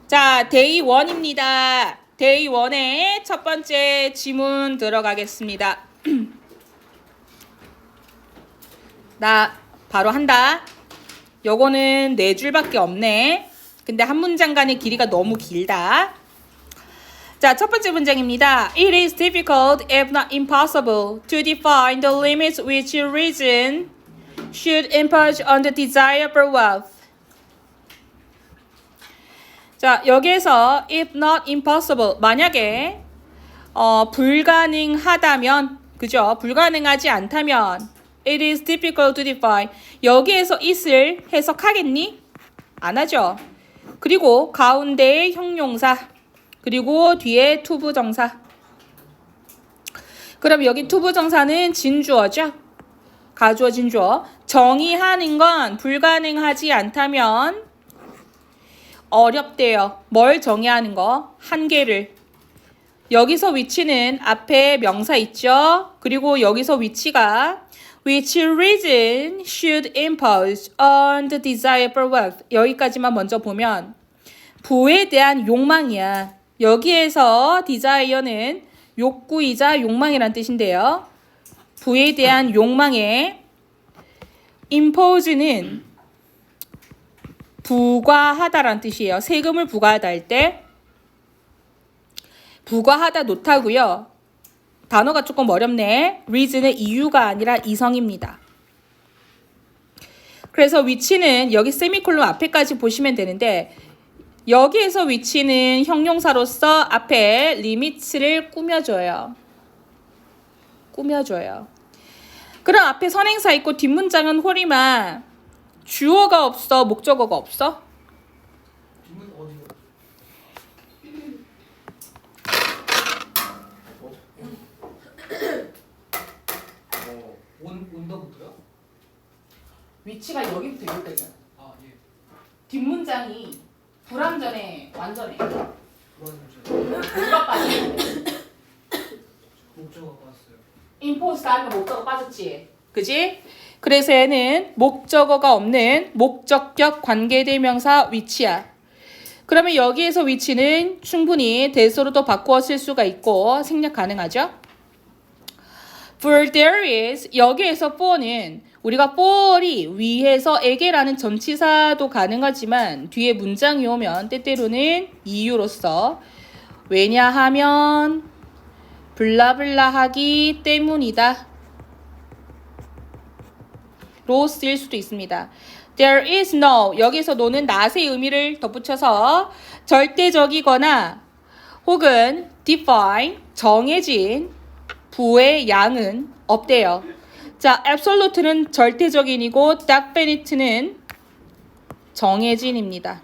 자, 데이 1입니다. 데이 1의 첫 번째 지문 들어가겠습니다. 나 바로 한다. 요거는 4줄밖에 없네. 근데 한 문장 간의 길이가 너무 길다. 자, 첫 번째 문장입니다. It is difficult, if not impossible, to define the limits which reason should impose on the desire for wealth. 자, 여기에서 if not impossible, 만약에 불가능하다면, 그죠? 불가능하지 않다면 it is difficult to define. 여기에서 it을 해석하겠니? 안 하죠. 그리고 가운데에 형용사, 그리고 뒤에 투부정사. 그럼 여기 투부정사는 진주어죠? 가주어, 진주어. 정의하는 건 불가능하지 않다면 어렵대요. 뭘 정의하는 거? 한계를. 여기서 위치는 앞에 명사 있죠? 그리고 여기서 위치가 which reason should impose on the desire for wealth. 여기까지만 먼저 보면 부에 대한 욕망이야. 여기에서 desire는 욕구이자 욕망이란 뜻인데요. 부에 대한 욕망에 impose는 부과하다라는 뜻이에요. 세금을 부과하다 할 때 부과하다 놓다고요. 단어가 조금 어렵네. reason은 이유가 아니라 이성입니다. 그래서 위치는 여기 세미콜론 앞에까지 보시면 되는데 여기에서 위치는 형용사로서 앞에 리미츠를 꾸며줘요. 그럼 앞에 선행사 있고 뒷문장은 홀이만 주어가 없어, 목적어가 없어? 뒷문 어디요? 온더부터요? 위치가 여기부터 여기까지잖아. 아 예. 뒷문장이 불완전해, 완전해. 불안정죠. 누가 빠져? 목적어 봤어요. 임포스트 하니까 목적어 빠졌지. 그지? 그래서 얘는 목적어가 없는 목적격 관계대명사 위치야. 그러면 여기에서 위치는 충분히 대소로도 바꾸어 쓸 수가 있고 생략 가능하죠. For there is, 여기에서 for는 우리가 for이 위에서에게라는 전치사도 가능하지만 뒤에 문장이 오면 때때로는 이유로서 왜냐하면 블라블라 하기 때문이다 로 쓰일 수도 있습니다. There is no, 여기서 no는 not의 의미를 덧붙여서 절대적이거나 혹은 define, 정해진 부의 양은 없대요. 자, absolute는 절대적인이고 definite는 정해진입니다.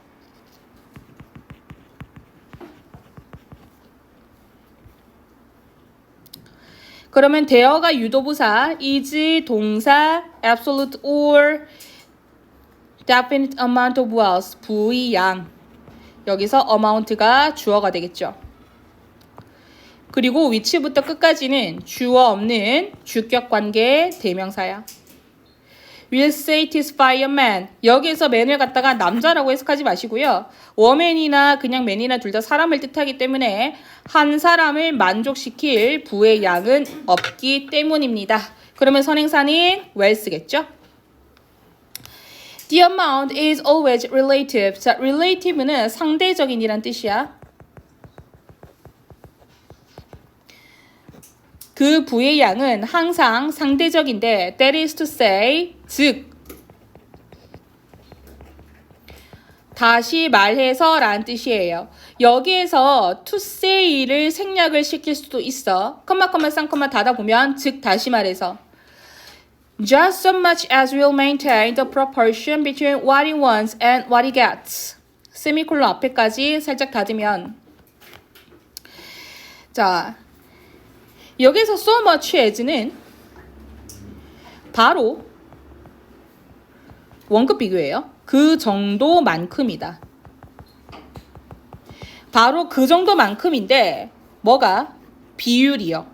그러면 there가 유도부사, is 동사, absolute or definite amount of wealth, 부의 양. 여기서 amount가 주어가 되겠죠. 그리고 위치부터 끝까지는 주어 없는 주격관계 대명사야. will satisfy a man. 여기에서 man을 갖다가 남자라고 해석하지 마시고요. woman이나 그냥 man이나 둘 다 사람을 뜻하기 때문에 한 사람을 만족시킬 부의 양은 없기 때문입니다. 그러면 선행사는 wells겠죠? The amount is always relative. 자, relative는 상대적인이란 뜻이야. 그 부의 양은 항상 상대적인데 that is to say, 즉 다시 말해서 라는 뜻이에요. 여기에서 to say를 생략을 시킬 수도 있어. 컴마 쌍컴마 닫아보면 즉 다시 말해서 just so much as will maintain the proportion between what he wants and what he gets. 세미콜론 앞에까지 살짝 닫으면 자 여기서 so much as는 바로 원급 비교예요. 그 정도만큼이다. 바로 그 정도만큼인데 뭐가? 비율이요.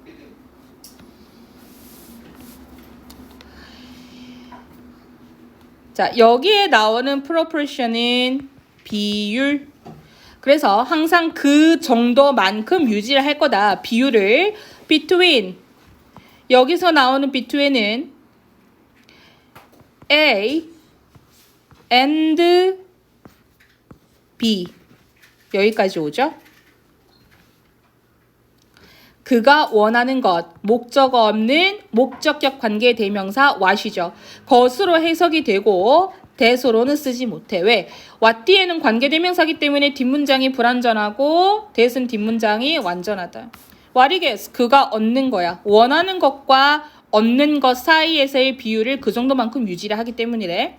자, 여기에 나오는 proportion은 비율. 그래서 항상 그 정도만큼 유지를 할 거다. 비율을 between 여기서 나오는 between은 A and B 여기까지 오죠. 그가 원하는 것, 목적어 없는 목적격 관계 대명사 what이죠. 것으로 해석이 되고 대소로는 쓰지 못해. 왜? what 뒤에는 관계 대명사기 때문에 뒷문장이 불완전하고 대은 뒷문장이 완전하다. what이겠어? 그가 얻는 거야. 원하는 것과 얻는 것 사이에서의 비율을 그 정도만큼 유지를 하기 때문이래.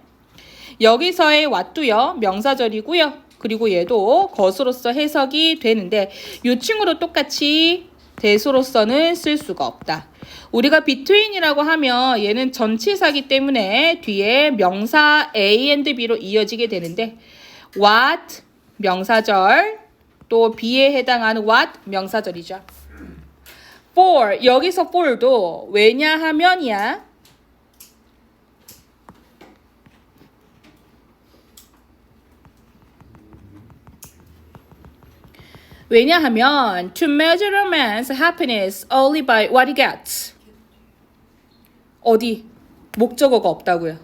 여기서의 what도요 명사절이고요. 그리고 얘도 것으로서 해석이 되는데 이 친구도 똑같이 대소로서는 쓸 수가 없다. 우리가 between이라고 하면 얘는 전치사기 때문에 뒤에 명사 A and B로 이어지게 되는데 what 명사절 또 B에 해당하는 what 명사절이죠. for 여기서 for도 왜냐하면이야. 왜냐하면 to measure a man's happiness only by what he gets. 어디? 목적어가 없다고요.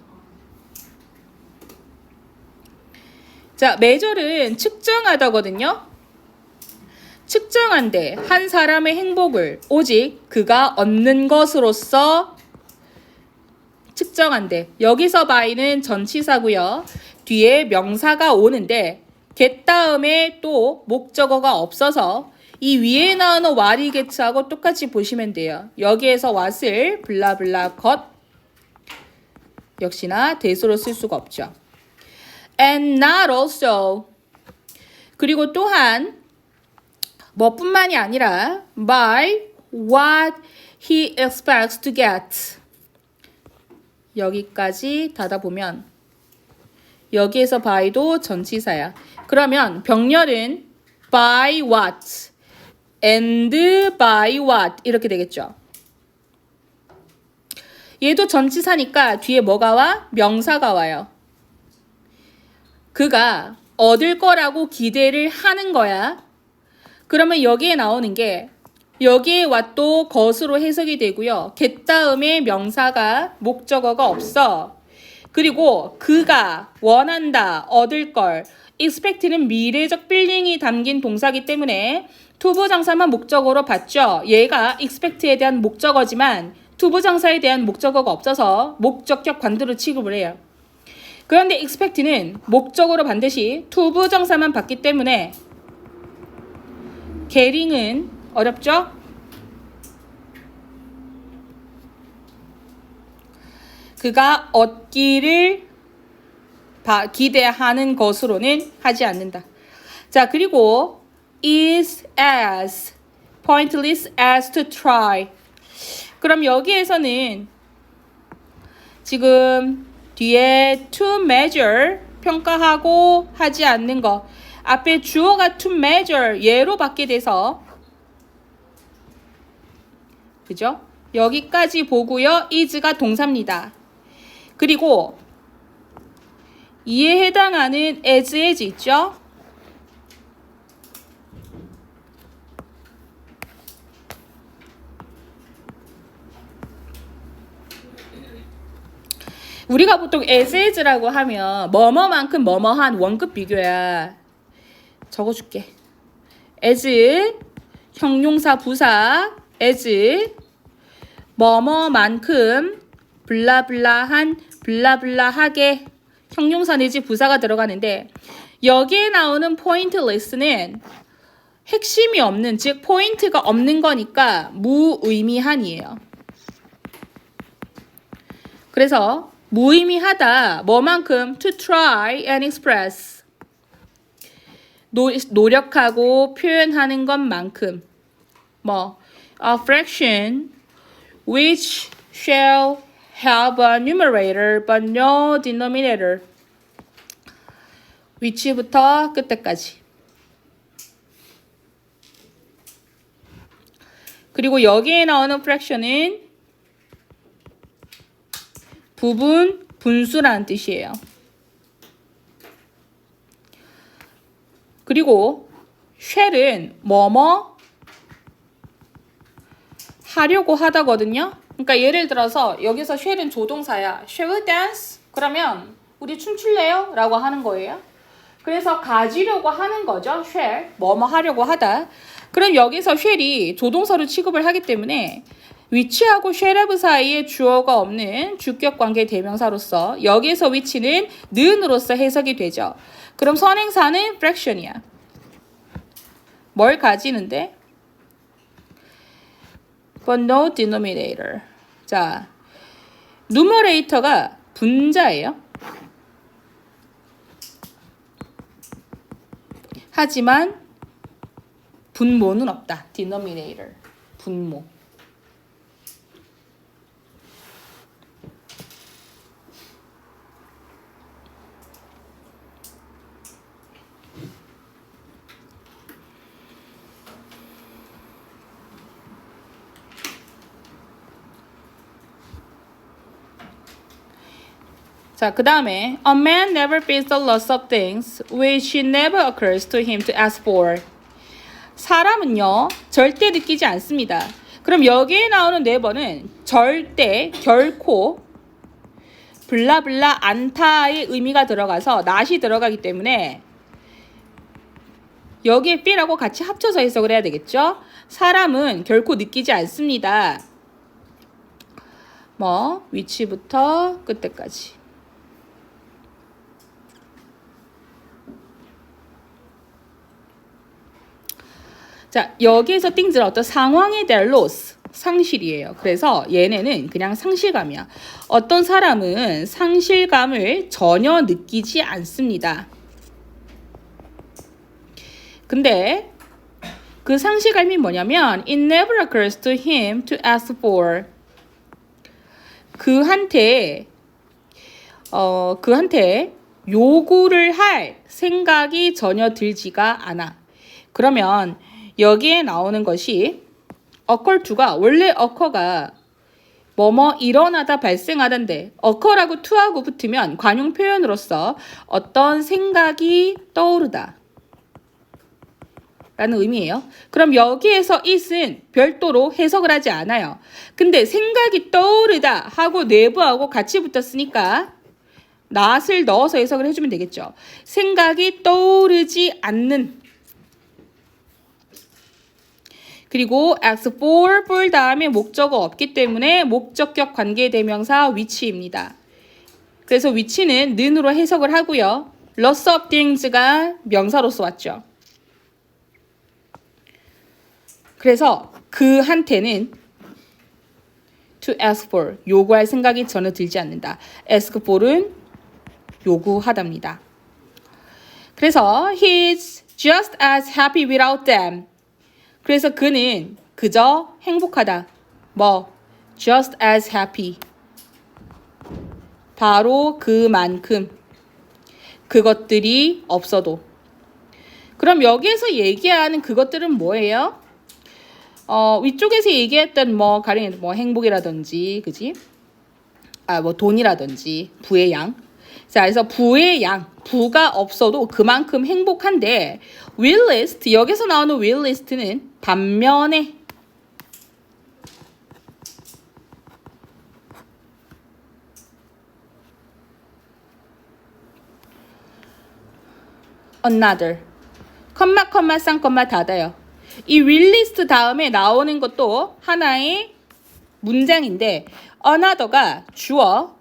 자, measure는 측정하다거든요. 측정한데 한 사람의 행복을 오직 그가 얻는 것으로서 측정한데 여기서 by는 전치사고요. 뒤에 명사가 오는데 get 다음에 또 목적어가 없어서 이 위에 나오는 what이 get하고 똑같이 보시면 돼요. 여기에서 what을 블라블라 것 역시나 대수로 쓸 수가 없죠. And not also 그리고 또한 뭐뿐만이 아니라 by what he expects to get 여기까지 닫아보면 여기에서 by도 전치사야. 그러면 병렬은 by what and by what 이렇게 되겠죠. 얘도 전치사니까 뒤에 뭐가 와? 명사가 와요. 그가 얻을 거라고 기대를 하는 거야. 그러면 여기에 나오는 게 여기에 what도 것으로 해석이 되고요. get 다음에 명사가 목적어가 없어. 그리고 그가 원한다, 얻을 걸. expect는 미래적 빌링이 담긴 동사기 때문에 투부정사만 목적어로 봤죠. 얘가 expect에 대한 목적어지만 투부정사에 대한 목적어가 없어서 목적격 관두로 취급을 해요. 그런데 expect는 목적어로 반드시 투부정사만 봤기 때문에 getting은 어렵죠? 그가 얻기를 기대하는 것으로는 하지 않는다. 자, 그리고 is as pointless as to try. 그럼 여기에서는 지금 뒤에 to measure 평가하고 하지 않는 거 앞에 주어가 to measure 얘로 받게 돼서 그죠? 여기까지 보고요. is가 동사입니다. 그리고 이에 해당하는 as 있죠? 우리가 보통 as라고 하면 뭐뭐만큼 뭐뭐한 원급 비교야. 적어줄게. as 형용사 부사 as 뭐뭐만큼 블라블라한 블라블라하게 형용사 내지 부사가 들어가는데 여기에 나오는 pointless는 핵심이 없는 즉 포인트가 없는 거니까 무의미한이에요. 그래서 무의미하다 뭐만큼 to try and express 노력하고 표현하는 것만큼 뭐 a fraction which shall have a numerator but no denominator which부터 끝에까지 그리고 여기에 나오는 fraction은 부분 분수라는 뜻이에요. 그리고 shall은 뭐뭐 하려고 하다거든요. 그러니까 예를 들어서 여기서 shall은 조동사야. Shall we dance? 그러면 우리 춤출래요? 라고 하는 거예요. 그래서 가지려고 하는 거죠. shall, 뭐뭐 하려고 하다. 그럼 여기서 shall이 조동사로 취급을 하기 때문에 which하고 shall have 사이에 주어가 없는 주격관계 대명사로서 여기서 which는 는으로서 해석이 되죠. 그럼 선행사는 fraction이야. 뭘 가지는데? But no denominator. 자, numerator가 분자예요. 하지만 분모는 없다. denominator. 분모. 자, 그 다음에 A man never feels the loss of things which never occurs to him to ask for. 사람은요, 절대 느끼지 않습니다. 그럼 여기에 나오는 never는 절대, 결코, 블라블라 않다의 의미가 들어가서 not이 들어가기 때문에 여기에 feel하고 같이 합쳐서 해석을 해야 되겠죠? 사람은 결코 느끼지 않습니다. 뭐, 위치부터 끝에까지. 자, 여기에서 things는 어떤 상황에 대한 loss, 상실이에요. 그래서 얘네는 그냥 상실감이야. 어떤 사람은 상실감을 전혀 느끼지 않습니다. 근데 그 상실감이 뭐냐면 it never occurs to him to ask for. 그한테 요구를 할 생각이 전혀 들지가 않아. 그러면 여기에 나오는 것이 occur to가 원래 occur가 뭐뭐 일어나다 발생하던데 occur하고 to하고 붙으면 관용 표현으로서 어떤 생각이 떠오르다 라는 의미예요. 그럼 여기에서 it은 별도로 해석을 하지 않아요. 근데 생각이 떠오르다 하고 never하고 같이 붙었으니까 not을 넣어서 해석을 해주면 되겠죠. 생각이 떠오르지 않는. 그리고 ask for 다음에 목적어 없기 때문에 목적격 관계대명사 which입니다. 그래서 which는 는으로 해석을 하고요. loss of things가 명사로서 왔죠. 그래서 그한테는 to ask for, 요구할 생각이 전혀 들지 않는다. ask for은 요구하답니다. 그래서 he's just as happy without them. 그래서 그는 그저 행복하다. 뭐? just as happy. 바로 그만큼. 그것들이 없어도. 그럼 여기에서 얘기하는 그것들은 뭐예요? 위쪽에서 얘기했던 뭐 가령 뭐 행복이라든지, 그지? 뭐 돈이라든지 부의 양. 자, 그래서 부의 양, 부가 없어도 그만큼 행복한데 will list, 여기서 나오는 will list는 반면에 another, 컴마 쌍컴마 닫아요. 이 will list 다음에 나오는 것도 하나의 문장인데 another가 주어,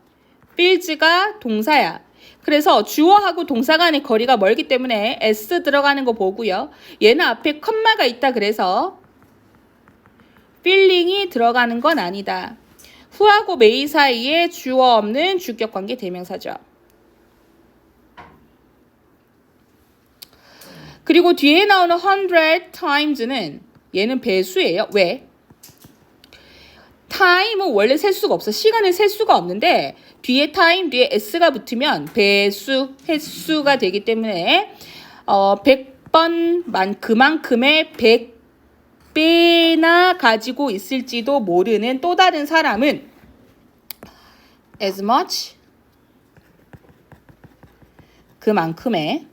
feels가 동사야. 그래서 주어하고 동사 간의 거리가 멀기 때문에 s 들어가는 거 보고요. 얘는 앞에 컴마가 있다 그래서 feeling이 들어가는 건 아니다. who하고 may 사이에 주어 없는 주격관계 대명사죠. 그리고 뒤에 나오는 100 times는 얘는 배수예요. 왜? time은 원래 셀 수가 없어. 시간을 셀 수가 없는데 뒤에 time, 뒤에 s가 붙으면 배수, 횟수가 되기 때문에 100번 그만큼의 100배나 가지고 있을지도 모르는 또 다른 사람은 as much 그만큼의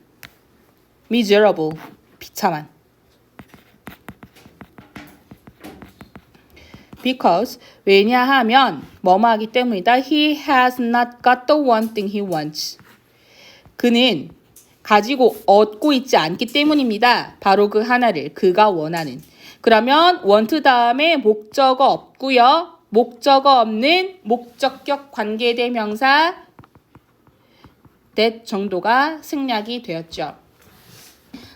miserable 비참한 Because 왜냐하면 뭐뭐 하기 때문이다. He has not got the one thing he wants. 그는 가지고 얻고 있지 않기 때문입니다. 바로 그 하나를 그가 원하는. 그러면 want 다음에 목적어 없고요. 목적어 없는 목적격 관계대명사 that 정도가 생략이 되었죠.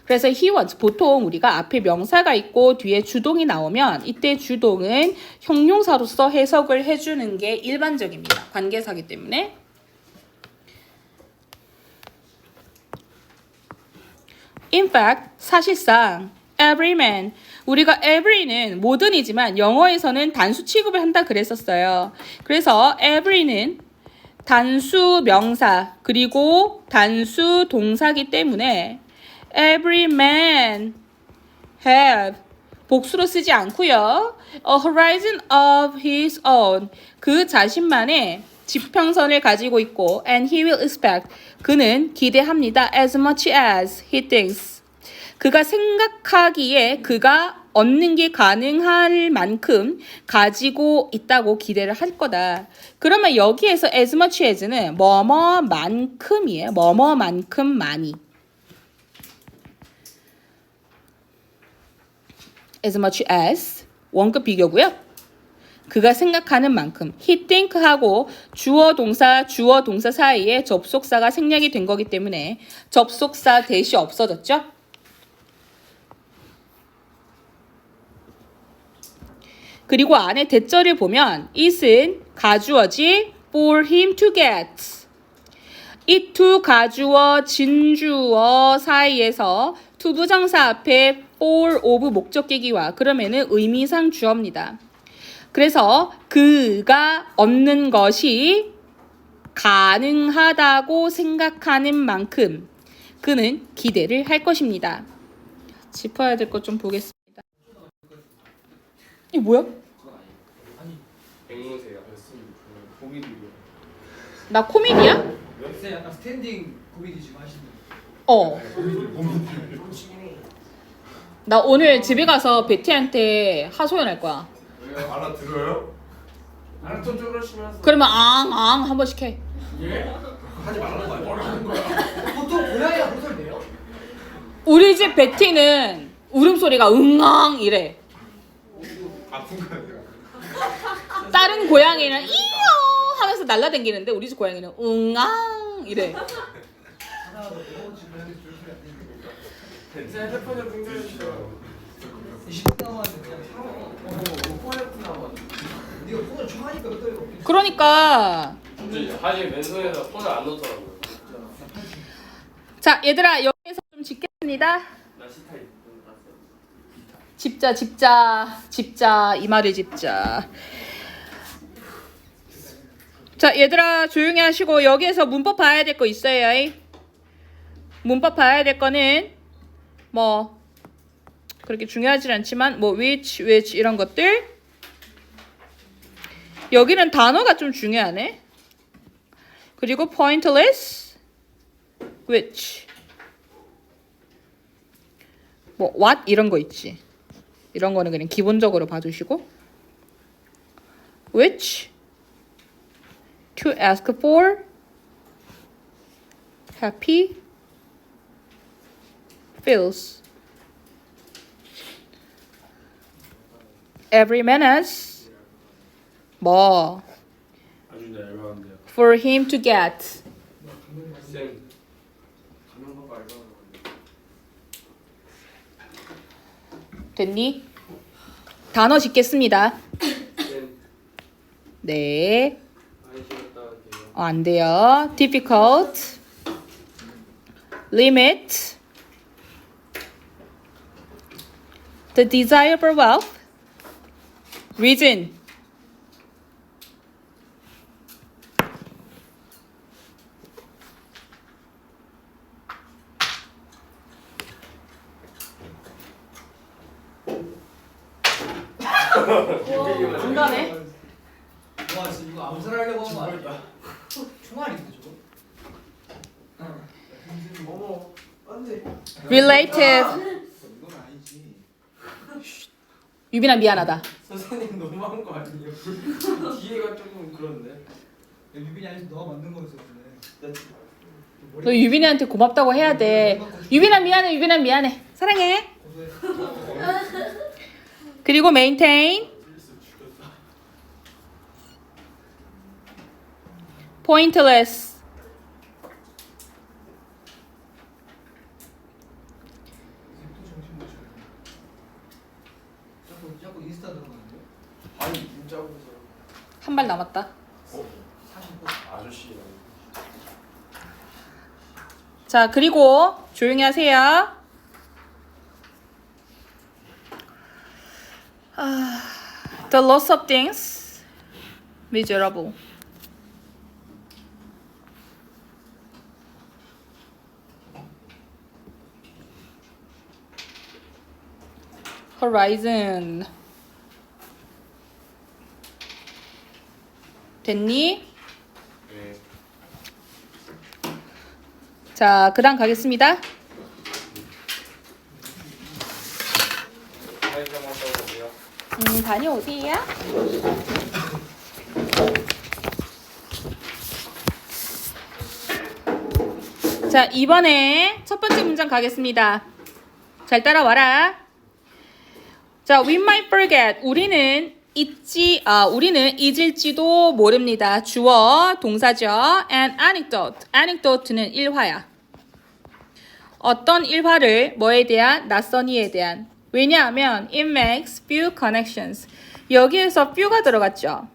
그래서 he wants 보통 우리가 앞에 명사가 있고 뒤에 주동이 나오면 이때 주동은 형용사로서 해석을 해주는 게 일반적입니다. 관계사기 때문에. In fact, 사실상 every man 우리가 every는 모든이지만 영어에서는 단수 취급을 한다 그랬었어요. 그래서 every는 단수 명사 그리고 단수 동사기 때문에 every man have 복수로 쓰지 않고요. A horizon of his own 그 자신만의 지평선을 가지고 있고 and he will expect 그는 기대합니다. As much as he thinks 그가 생각하기에 그가 얻는 게 가능할 만큼 가지고 있다고 기대를 할 거다. 그러면 여기에서 as much as는 뭐뭐만큼이에요. 뭐뭐만큼 많이. as much as 원급 비교고요. 그가 생각하는 만큼 he think하고 주어 동사 사이에 접속사가 생략이 된 거기 때문에 접속사 대시 없어졌죠. 그리고 안에 대절을 보면 it은 가주어지 for him to get it to 가주어 진주어 사이에서 투부정사 앞에 for of 목적격이와 그러면은 의미상 주어입니다. 그래서 그가 얻는 것이 가능하다고 생각하는 만큼 그는 기대를 할 것입니다. 짚어야 될 것 좀 보겠습니다. 이게 뭐야? 앵무새야. 고기들이요. 나 코미디야? 요새 약간 스탠딩 코미디 지금 하시는. 어. 나 오늘 집에 가서 베티한테 하소연할 거야. 왜요? 알아들어요? 알아듣 쫄으시면서. 그러면 앙앙 한 번씩 해. 예? 하지 말라는 거야. 뭐라는 거야? 보통 고양이가 그런 소리 내요? 우리 집 베티는 울음소리가 응앙 이래. 아픈 거 아니야? 다른 고양이는 이요 하면서 날라다니는데 우리 집 고양이는 응앙 이래. 하나가 더 배워지고 해야지 줄 소리 안 되니까. 제 핸드폰을 충전해주세요. 20분 남았는데 그냥 폰에프 나와. 네가 폰을 좋아하니까 그때 없겠지. 그러니까 사실 맨손에서 폰을 안 넣더라고요. 자 얘들아 여기서 좀 짓겠습니다. 나 시타입 집자 이 말을 집자. 자 얘들아 조용히 하시고 여기에서 문법 봐야 될 거 있어요. 문법 봐야 될 거는 뭐 그렇게 중요하진 않지만 뭐 which 이런 것들. 여기는 단어가 좀 중요하네. 그리고 pointless which 뭐 what 이런 거 있지. 이런 거는 그냥 기본적으로 봐주시고 which to ask for happy feels every man has 뭐 아주 얇은데요. for him to get 쌤 가면 거 말고 됐니? 단어 짓겠습니다. 쌤 네. 많이 찍었다 할게요. 안 돼요. difficult, limit, the desire for wealth, reason. 중간에 와 진짜 이거 암살하려고 한 거 아니야? 총알인데 저거? 어머 안돼. relative, 이건 아니지. 유빈아 미안하다. 선생님 너무한 거 아니에요? 뒤에가 조금 그런데. 유빈이 아니면 너가 만든 거였어 근데. 너 유빈이한테 고맙다고 해야 돼. 유빈아 미안해. 유빈아 미안해. 사랑해. 그리고 maintain. pointless. 자꾸 인스타 들어가는데. 아니 진짜 무서워. 한 발 남았다. 아저씨. 자, 그리고 조용히 하세요. The loss of things miserable. horizon. 됐니? 네. 자, 그다음 가겠습니다. 사회점 한다고 해요. 다녀오세요. 자, 이번에 첫 번째 문장 가겠습니다. 잘 따라와라. 자, we might forget. 우리는 잊을지도 모릅니다. 주어, 동사죠. And anecdote. anecdote는 일화야. 어떤 일화를 뭐에 대한? 낯선 이에 대한. 왜냐하면 it makes few connections. 여기에서 few가 들어갔죠.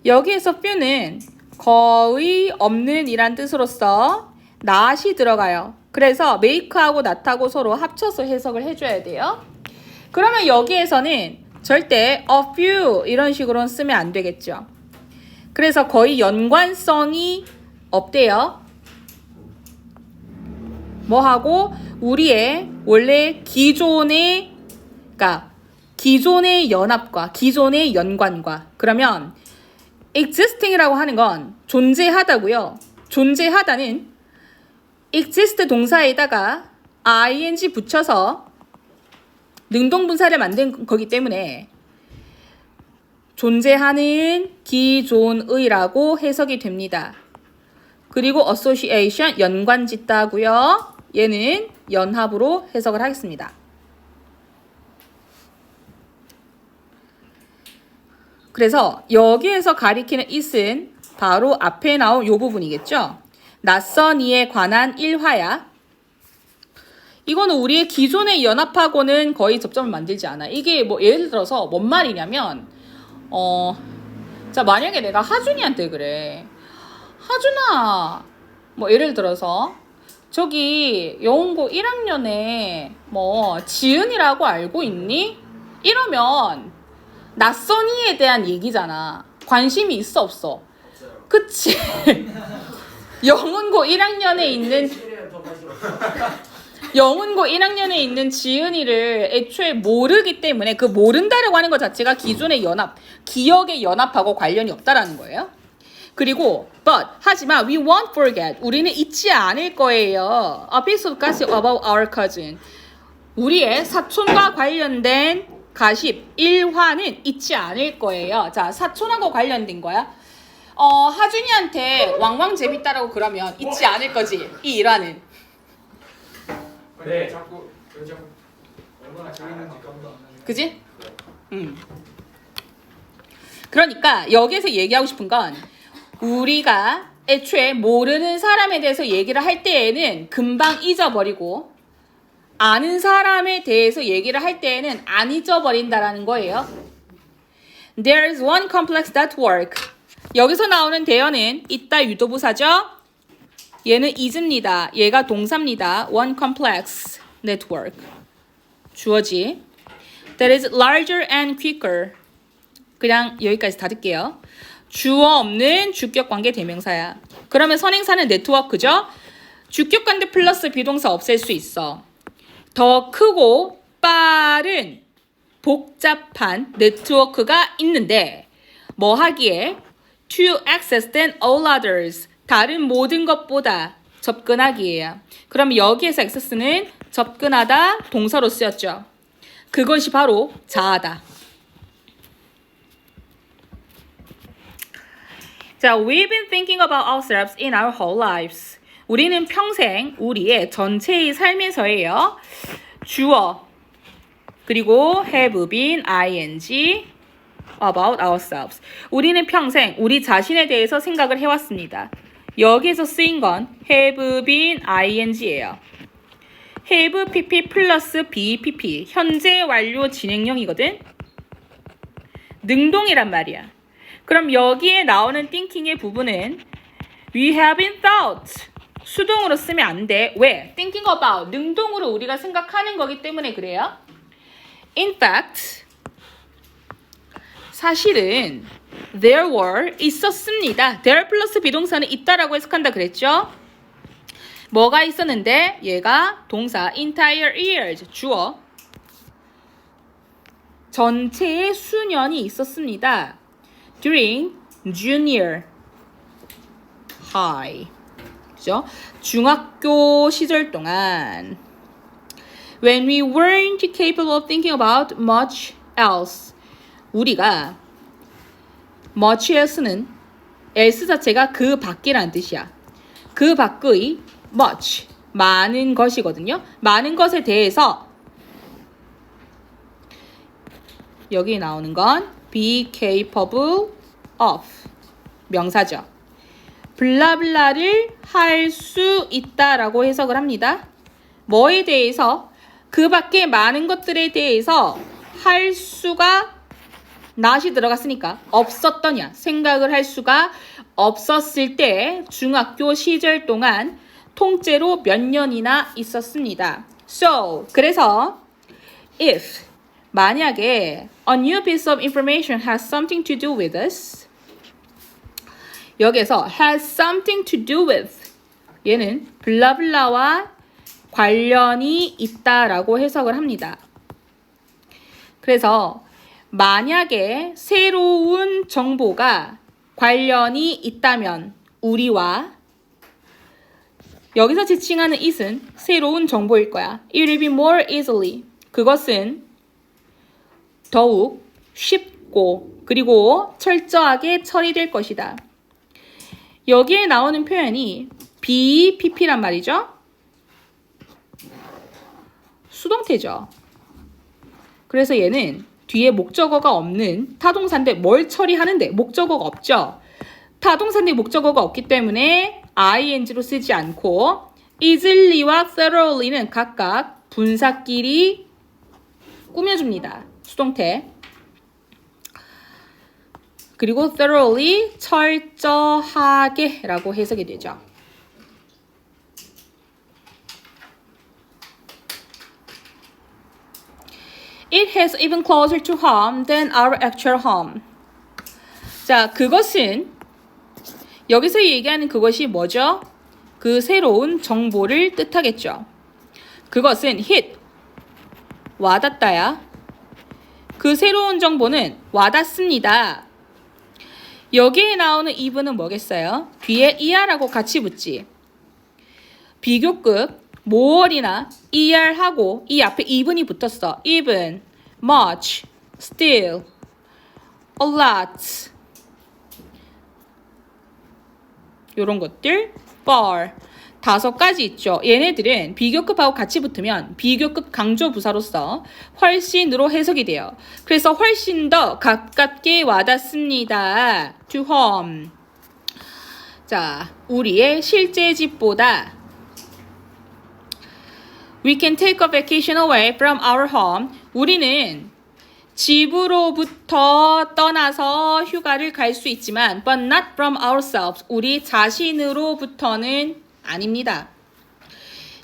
여기에서 few는 거의 없는 이란 뜻으로서 not이 들어가요. 그래서 make하고 not하고 서로 합쳐서 해석을 해줘야 돼요. 그러면 여기에서는 절대 a few 이런 식으로 쓰면 안 되겠죠. 그래서 거의 연관성이 없대요. 뭐하고 우리의 원래 기존의 연합과 기존의 연관과. 그러면 existing이라고 하는 건 존재하다고요. 존재하다는 exist 동사에다가 ing 붙여서 능동분사를 만든 거기 때문에 존재하는 기존의라고 해석이 됩니다. 그리고 association 연관짓다고요. 얘는 연합으로 해석을 하겠습니다. 그래서 여기에서 가리키는 it은 바로 앞에 나온 이 부분이겠죠. 낯선 이에 관한 일화야. 이거는 우리의 기존의 연합하고는 거의 접점을 만들지 않아. 이게 뭐 예를 들어서 뭔 말이냐면 자, 만약에 내가 하준이한테 그래. 하준아, 뭐 예를 들어서 저기 영문고 1학년에 뭐 지은이라고 알고 있니? 이러면 낯선 이에 대한 얘기잖아. 관심이 있어 없어? 그치? 영문고 1학년에 있는 영문고 1학년에 있는 지은이를 애초에 모르기 때문에 그 모른다라고 하는 것 자체가 기존의 연합, 기억의 연합하고 관련이 없다라는 거예요. 그리고 but 하지만 we won't forget. 우리는 잊지 않을 거예요. A piece of gossip about our cousin. 우리의 사촌과 관련된 가십, 일화는 잊지 않을 거예요. 자, 사촌하고 관련된 거야. 하준이한테 왕왕 재밌다라고 그러면 잊지 않을 거지. 이 일화는. 네. 자꾸 얼마나 재밌는지 감도 안 나네. 그지? 그러니까 여기에서 얘기하고 싶은 건 우리가 애초에 모르는 사람에 대해서 얘기를 할 때에는 금방 잊어버리고 아는 사람에 대해서 얘기를 할 때에는 안 잊어버린다라는 거예요. There's one complex network. 여기서 나오는 대어는 있다 유도부사죠. 얘는 is입니다. 얘가 동사입니다. One complex network. 주어지. That is larger and quicker. 그냥 여기까지 닫을게요. 주어 없는 주격관계 대명사야. 그러면 선행사는 네트워크죠. 주격관계 플러스 비동사 없앨 수 있어. 더 크고 빠른 복잡한 네트워크가 있는데 뭐 하기에? To access than all others. 다른 모든 것보다 접근하기예요. 그럼 여기에서 access는 접근하다 동사로 쓰였죠. 그것이 바로 자아다. 자, we've been thinking about ourselves in our whole lives. 우리는 평생 우리의 전체의 삶에서예요. 주어 그리고 have been ing about ourselves. 우리는 평생 우리 자신에 대해서 생각을 해왔습니다. 여기에서 쓰인 건 have been ing예요. have pp 플러스 be pp 현재 완료 진행형이거든. 능동이란 말이야. 그럼 여기에 나오는 thinking의 부분은 we have been thought 수동으로 쓰면 안 돼. 왜? thinking about 능동으로 우리가 생각하는 거기 때문에 그래요. In fact 사실은 there were 있었습니다. there 플러스 비동사는 있다라고 해석한다 그랬죠. 뭐가 있었는데 얘가 동사 entire years 주어 전체의 수년이 있었습니다. during junior high 그죠? 중학교 시절 동안 when we weren't capable of thinking about much else 우리가 much else는 else 자체가 그 밖이라는 뜻이야. 그 밖의 much 많은 것이거든요. 많은 것에 대해서 여기 나오는 건 be capable of 명사죠. 블라블라를 할 수 있다라고 해석을 합니다. 뭐에 대해서? 그 밖에 많은 것들에 대해서 할 수가 not이 들어갔으니까 없었더냐 생각을 할 수가 없었을 때 중학교 시절 동안 통째로 몇 년이나 있었습니다. So 그래서 if 만약에 a new piece of information has something to do with us 여기서 has something to do with 얘는 블라블라와 관련이 있다라고 해석을 합니다. 그래서 만약에 새로운 정보가 관련이 있다면 우리와 여기서 지칭하는 it은 새로운 정보일 거야. It will be more easily. 그것은 더욱 쉽고 그리고 철저하게 처리될 것이다. 여기에 나오는 표현이 BPP란 말이죠. 수동태죠. 그래서 얘는 뒤에 목적어가 없는 타동사인데 뭘 처리하는데 목적어가 없죠. 타동사인데 목적어가 없기 때문에 ing로 쓰지 않고 easily,와 thoroughly는 각각 분사끼리 꾸며줍니다. 수동태. 그리고 thoroughly 철저하게 라고 해석이 되죠. It has even closer to home than our actual home. 자, 그것은 여기서 얘기하는 그것이 뭐죠? 그 새로운 정보를 뜻하겠죠. 그것은 hit 와닿다야. 그 새로운 정보는 와닿습니다. 여기에 나오는 even은 뭐겠어요? 뒤에 er하고 같이 붙지. 비교급 more이나 er하고 이 앞에 even이 붙었어. even, much, still, a lot 요런 것들 far 5가지 있죠. 얘네들은 비교급하고 같이 붙으면 비교급 강조 부사로서 훨씬으로 해석이 돼요. 그래서 훨씬 더 가깝게 와닿습니다. to home. 자, 우리의 실제 집보다 We can take a vacation away from our home. 우리는 집으로부터 떠나서 휴가를 갈 수 있지만 but not from ourselves. 우리 자신으로부터는 아닙니다.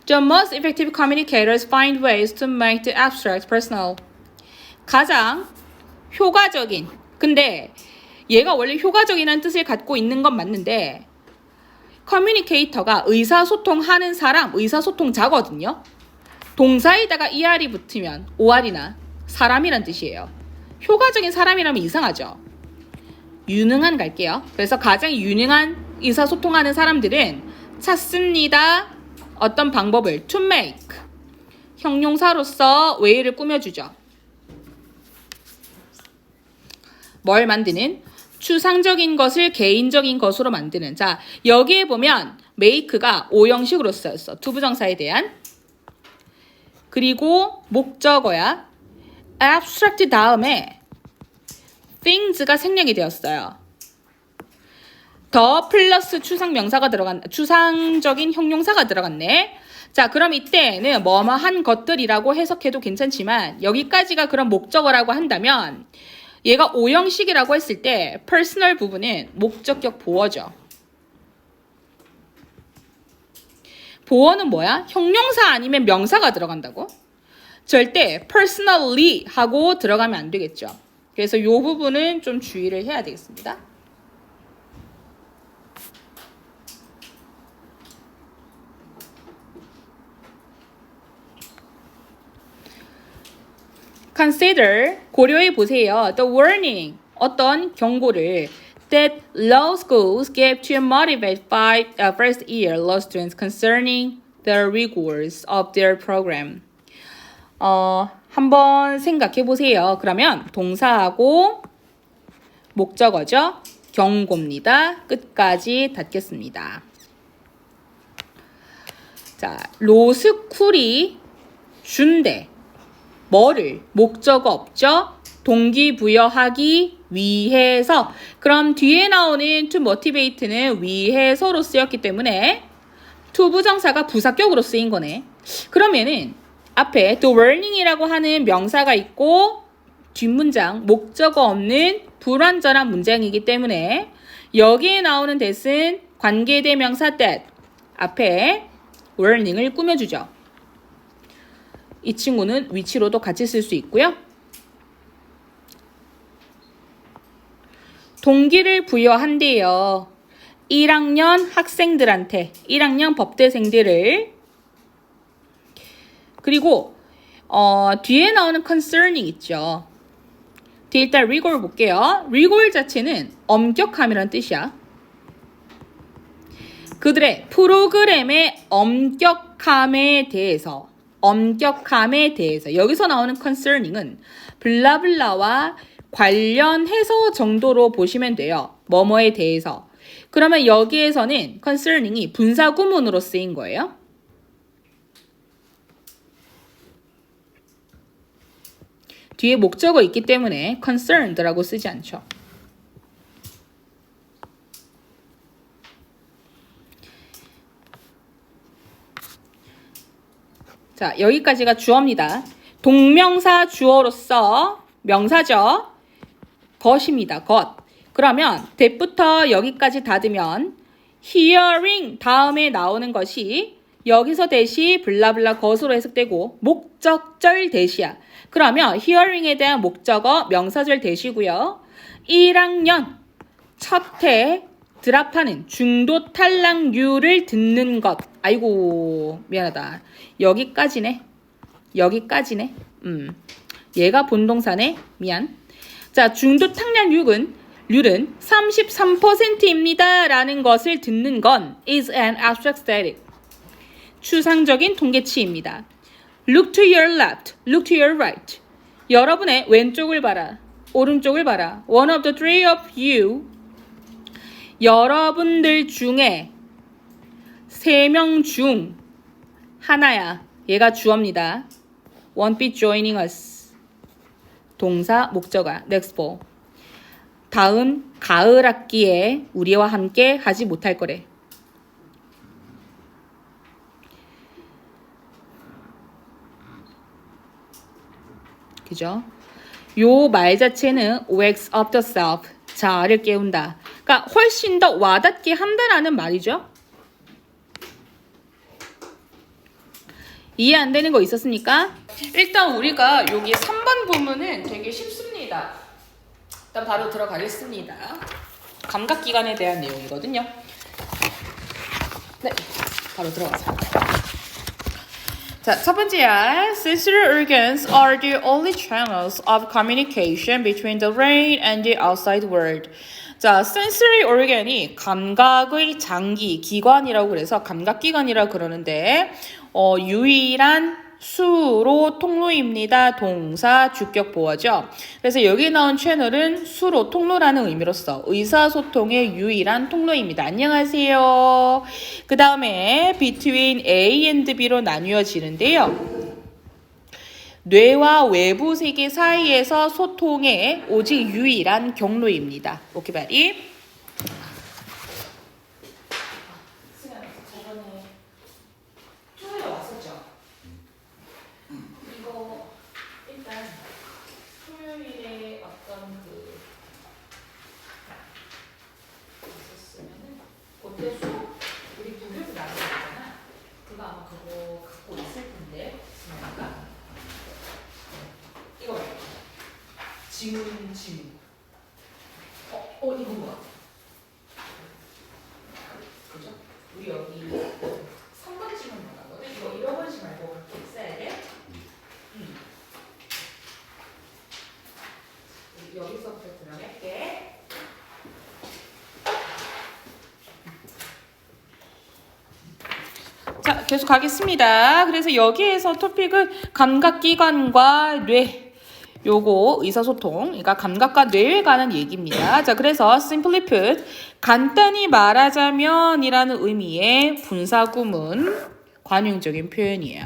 The most effective communicators find ways to make the abstract personal. 가장 효과적인. 근데 얘가 원래 효과적이라는 뜻을 갖고 있는 건 맞는데 커뮤니케이터가 의사소통하는 사람, 의사소통자거든요. 동사에다가 er이 붙으면 or이나 사람이란 뜻이에요. 효과적인 사람이라면 이상하죠. 유능한 갈게요. 그래서 가장 유능한 의사소통하는 사람들은 찾습니다. 어떤 방법을 to make 형용사로서 way를 꾸며주죠. 뭘 만드는? 추상적인 것을 개인적인 것으로 만드는. 자, 여기에 보면 make가 오형식으로 쓰였어. 투부정사에 대한. 그리고 목적어야. abstract 다음에 things가 생략이 되었어요. 더 플러스 추상적인 형용사가 들어갔네. 자, 그럼 이때는 뭐뭐한 것들이라고 해석해도 괜찮지만 여기까지가 그런 목적어라고 한다면 얘가 오형식이라고 했을 때 personal 부분은 목적격 보어죠. 보어는 뭐야? 형용사 아니면 명사가 들어간다고? 절대 personally 하고 들어가면 안 되겠죠. 그래서 이 부분은 좀 주의를 해야 되겠습니다. Consider, 고려해 보세요. The warning, 어떤 경고를 that law schools gave to motivate first year law students concerning the rigors of their program. 한번 생각해 보세요. 그러면 동사하고 목적어죠. 경고입니다. 끝까지 닫겠습니다. 자, 로스쿨이 준대. 뭐를? 목적어 없죠? 동기부여하기 위해서. 그럼 뒤에 나오는 to motivate는 위해서로 쓰였기 때문에 to 부정사가 부사격으로 쓰인 거네. 그러면은 앞에 the warning이라고 하는 명사가 있고 뒷문장 목적어 없는 불완전한 문장이기 때문에 여기에 나오는 that은 관계대명사 that 앞에 warning을 꾸며주죠. 이 친구는 위치로도 같이 쓸 수 있고요. 동기를 부여한대요. 1학년 학생들한테, 1학년 법대생들을. 그리고 뒤에 나오는 concerning 있죠. 뒤에 일단 rigor 볼게요. rigor 자체는 엄격함이란 뜻이야. 그들의 프로그램의 엄격함에 대해서 여기서 나오는 concerning은 블라블라와 관련해서 정도로 보시면 돼요. 뭐뭐에 대해서. 그러면 여기에서는 concerning이 분사구문으로 쓰인 거예요. 뒤에 목적어 있기 때문에 concerned라고 쓰지 않죠. 자, 여기까지가 주어입니다. 동명사 주어로서 명사죠. 것입니다. 것. 그러면 that부터 여기까지 닫으면 hearing 다음에 나오는 것이 여기서 that이 블라블라 것으로 해석되고 목적절 that이야. 그러면 hearing에 대한 목적어 명사절 that이고요. 1학년 첫해 드랍하는 중도 탈락률을 듣는 것. 아이고 미안하다. 여기까지네. 얘가 본동사네. 미안. 자, 중도 탈락률은 33%입니다 라는 것을 듣는 건 is an abstract static. 추상적인 통계치입니다. Look to your left, look to your right. 여러분의 왼쪽을 봐라. 오른쪽을 봐라. One of the three of you. 여러분들 중에 3명 중 하나야. 얘가 주어입니다. Won't be joining us. 동사, 목적어. Next four. 다음 가을 학기에 우리와 함께 하지 못할 거래. 그죠? 요 말 자체는 wakes up the self. 자아를 깨운다. 그러니까 훨씬 더 와닿게 한다라는 말이죠. 이해 안 되는 거 있었습니까? 일단 우리가 여기 3번 부분은 되게 쉽습니다. 일단 바로 들어가겠습니다. 감각기관에 대한 내용이거든요. 네, 바로 들어가자. 자, 첫 번째야. Sensory organs are the only channels of communication between the brain and the outside world. 자, sensory organ이 감각의 장기, 기관이라고 그래서 감각기관이라고 그러는데 유일한 수로 통로입니다. 동사 주격 보어죠. 그래서 여기 나온 채널은 수로 통로라는 의미로서 의사소통의 유일한 통로입니다. 안녕하세요. 그 다음에 between A and B로 나뉘어지는데요. 뇌와 외부 세계 사이에서 소통의 오직 유일한 경로입니다. 오케이 바리. 저번에 토요일에 왔었죠? 이거 일단 토요일에 어떤 그 있었으면은 그때 수업 우리 그룹 나갔잖아. 그거 아마 그거 갖고 있을 텐데 수면이가 이거 지문 이거 뭐야? 그죠? 우리 여기 3번 지문 나가거든. 이거 잃어버리지 말고 갖고 있어야 돼. 여기서부터 들어갈게. 자, 계속 가겠습니다. 그래서 여기에서 토픽은 감각기관과 뇌. 요거 의사소통, 그러니까 감각과 뇌에 관한 얘기입니다. 자, 그래서 simply put, 간단히 말하자면 이라는 의미의 분사구문, 관용적인 표현이에요.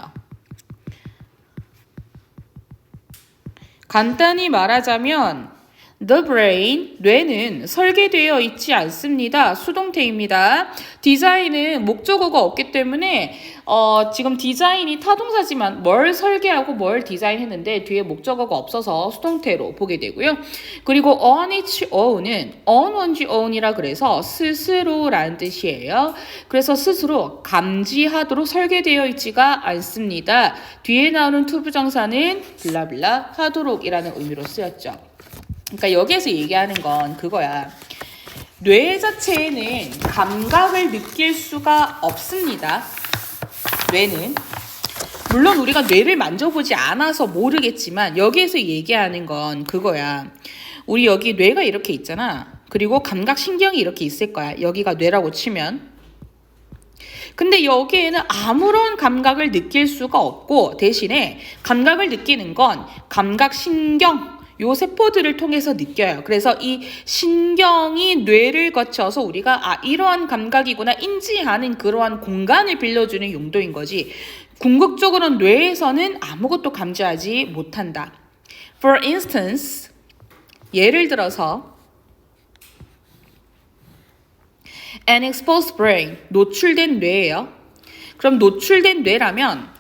간단히 말하자면 the brain, 뇌는 설계되어 있지 않습니다. 수동태입니다. 디자인은 목적어가 없기 때문에 지금 디자인이 타동사지만 뭘 설계하고 뭘 디자인했는데 뒤에 목적어가 없어서 수동태로 보게 되고요. 그리고 on its own은 on 뭔지 own이라 그래서 스스로라는 뜻이에요. 그래서 스스로 감지하도록 설계되어 있지가 않습니다. 뒤에 나오는 투부정사는 블라블라 하도록이라는 의미로 쓰였죠. 그러니까 여기에서 얘기하는 건 그거야. 뇌 자체에는 감각을 느낄 수가 없습니다. 뇌는. 물론 우리가 뇌를 만져보지 않아서 모르겠지만 여기에서 얘기하는 건 그거야. 우리 여기 뇌가 이렇게 있잖아. 그리고 감각신경이 이렇게 있을 거야. 여기가 뇌라고 치면. 근데 여기에는 아무런 감각을 느낄 수가 없고 대신에 감각을 느끼는 건 감각신경 요 세포들을 통해서 느껴요. 그래서 이 신경이 뇌를 거쳐서 우리가 이러한 감각이구나 인지하는 그러한 공간을 빌려주는 용도인 거지. 궁극적으로는 뇌에서는 아무것도 감지하지 못한다. For instance, 예를 들어서 an exposed brain, 노출된 뇌예요. 그럼 노출된 뇌라면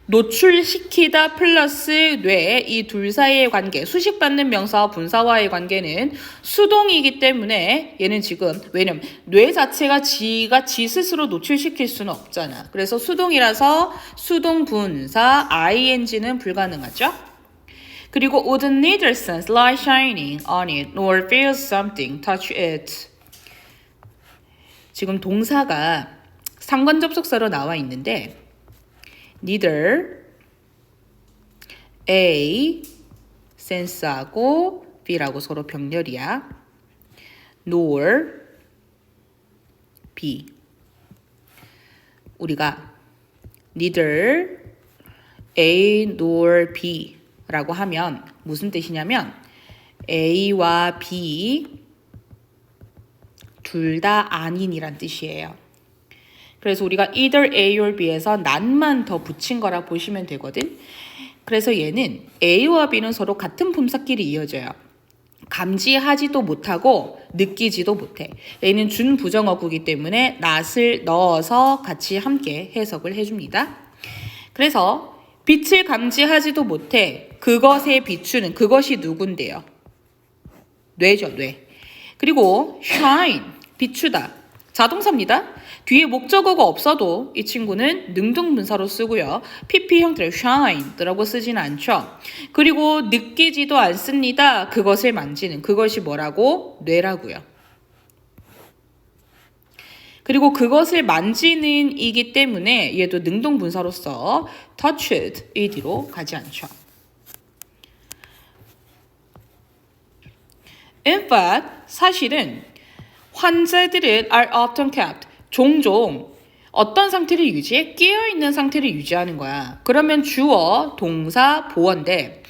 노출시키다 플러스 뇌, 이 둘 사이의 관계, 수식받는 명사와 분사와의 관계는 수동이기 때문에 얘는 지금 왜냐면 뇌 자체가 지가 지 스스로 노출시킬 수는 없잖아. 그래서 수동이라서 수동 분사 ing는 불가능하죠. 그리고 would neither sense light shining on it nor feel something touch it. 지금 동사가 상관 접속사로 나와 있는데 neither A sense하고 B라고 서로 병렬이야. nor B. 우리가 neither A nor B라고 하면 무슨 뜻이냐면 A와 B 둘 다 아닌이란 뜻이에요. 그래서 우리가 either A or B에서 난만 더 붙인 거라 보시면 되거든. 그래서 얘는 A와 B는 서로 같은 품사끼리 이어져요. 감지하지도 못하고 느끼지도 못해. 얘는 준부정어구이기 때문에 not을 넣어서 같이 함께 해석을 해줍니다. 그래서 빛을 감지하지도 못해. 그것에 비추는 그것이 누군데요? 뇌죠, 뇌. 그리고 shine, 비추다. 자동사입니다. 뒤에 목적어가 없어도 이 친구는 능동분사로 쓰고요. PP 형태의 shine라고 쓰진 않죠. 그리고 느끼지도 않습니다. 그것을 만지는 그것이 뭐라고? 뇌라고요. 그리고 그것을 만지는 이기 때문에 얘도 능동분사로서 touched 이 뒤로 가지 않죠. In fact, 사실은 환자들은 are often kept 종종 어떤 상태를 유지해? 깨어있는 상태를 유지하는 거야. 그러면 주어, 동사, 보어인데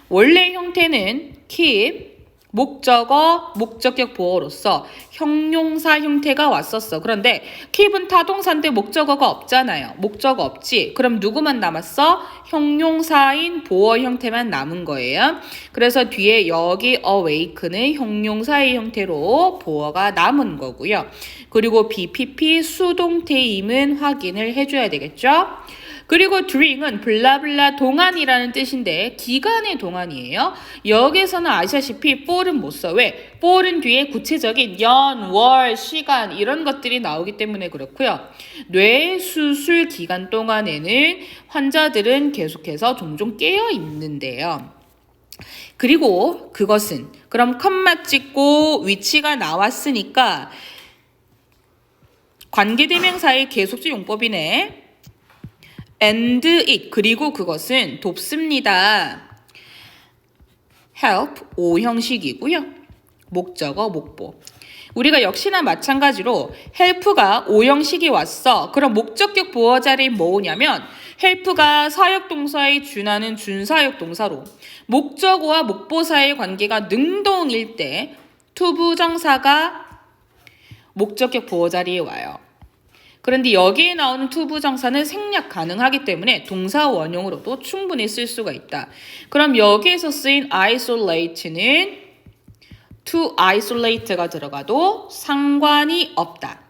원래 형태는 keep, 목적어, 목적격 보어로서 형용사 형태가 왔었어. 그런데 keep은 타동사인데 목적어가 없잖아요. 목적어 없지. 그럼 누구만 남았어? 형용사인 보어 형태만 남은 거예요. 그래서 뒤에 여기 awake는 형용사의 형태로 보어가 남은 거고요. 그리고 BPP 수동태임은 확인을 해줘야 되겠죠. 그리고 during은 블라블라 동안이라는 뜻인데 기간의 동안이에요. 여기서는 아시다시피 for은 못 써. 왜? for은 뒤에 구체적인 연, 월, 시간 이런 것들이 나오기 때문에 그렇고요. 뇌 수술 기간 동안에는 환자들은 계속해서 종종 깨어 있는데요. 그리고 그것은 그럼 컴마 찍고 위치가 나왔으니까 관계대명사의 계속적 용법이네. and it 그리고 그것은 돕습니다. help O 형식이고요. 목적어 목보. 우리가 역시나 마찬가지로 help가 O 형식이 왔어. 그럼 목적격 보어 자리는 뭐냐면 help가 사역동사에 준하는 준사역동사로 목적어와 목보사의 관계가 능동일 때 투부정사가 목적격 보어 자리에 와요. 그런데 여기에 나오는 투부정사는 생략 가능하기 때문에 동사 원형으로도 충분히 쓸 수가 있다. 그럼 여기에서 쓰인 isolate는 to isolate가 들어가도 상관이 없다.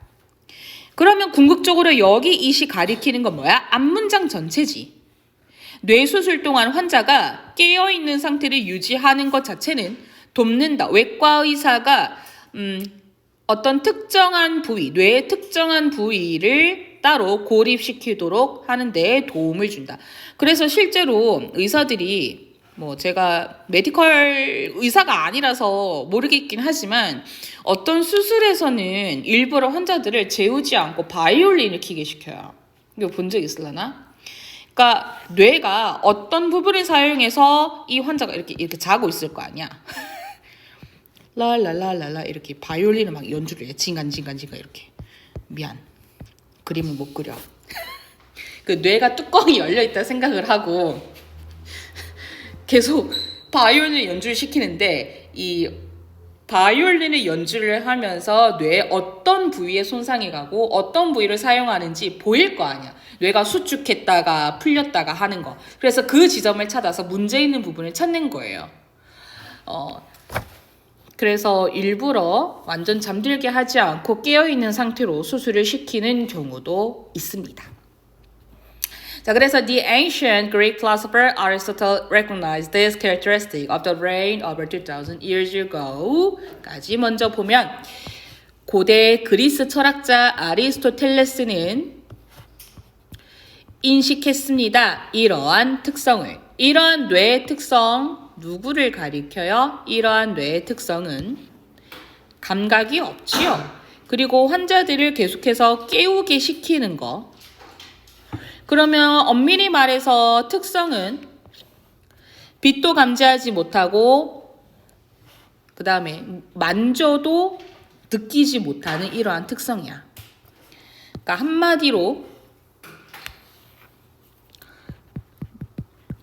그러면 궁극적으로 여기 it이 가리키는 건 뭐야? 앞문장 전체지. 뇌수술 동안 환자가 깨어있는 상태를 유지하는 것 자체는 돕는다. 외과 의사가 어떤 특정한 부위, 뇌의 특정한 부위를 따로 고립시키도록 하는 데 도움을 준다. 그래서 실제로 의사들이 제가 메디컬 의사가 아니라서 모르겠긴 하지만 어떤 수술에서는 일부러 환자들을 재우지 않고 바이올린을 키게 시켜요. 이거 본 적 있으려나? 그러니까 뇌가 어떤 부분을 사용해서 이 환자가 이렇게 자고 있을 거 아니야. 랄랄랄랄라 이렇게 바이올린을 막 연주를 해. 징간징간 이렇게. 미안. 그림을 못 그려. 그 뇌가 뚜껑이 열려있다 생각을 하고 계속 바이올린 연주를 시키는데 이 바이올린의 연주를 하면서 뇌의 어떤 부위에 손상이 가고 어떤 부위를 사용하는지 보일 거 아니야. 뇌가 수축했다가 풀렸다가 하는 거. 그래서 그 지점을 찾아서 문제 있는 부분을 찾는 거예요. 그래서 일부러 완전 잠들게 하지 않고 깨어있는 상태로 수술을 시키는 경우도 있습니다. 자, 그래서 the ancient Greek philosopher Aristotle recognized this characteristic of the brain over 2000 years ago. 까지 먼저 보면 고대 그리스 철학자 아리스토텔레스는 인식했습니다. 이러한 특성을. 이러한 뇌의 특성 누구를 가리켜요? 이러한 뇌의 특성은 감각이 없지요. 그리고 환자들을 계속해서 깨우게 시키는 거. 그러면 엄밀히 말해서 특성은 빛도 감지하지 못하고 그 다음에 만져도 느끼지 못하는 이러한 특성이야. 그러니까 한마디로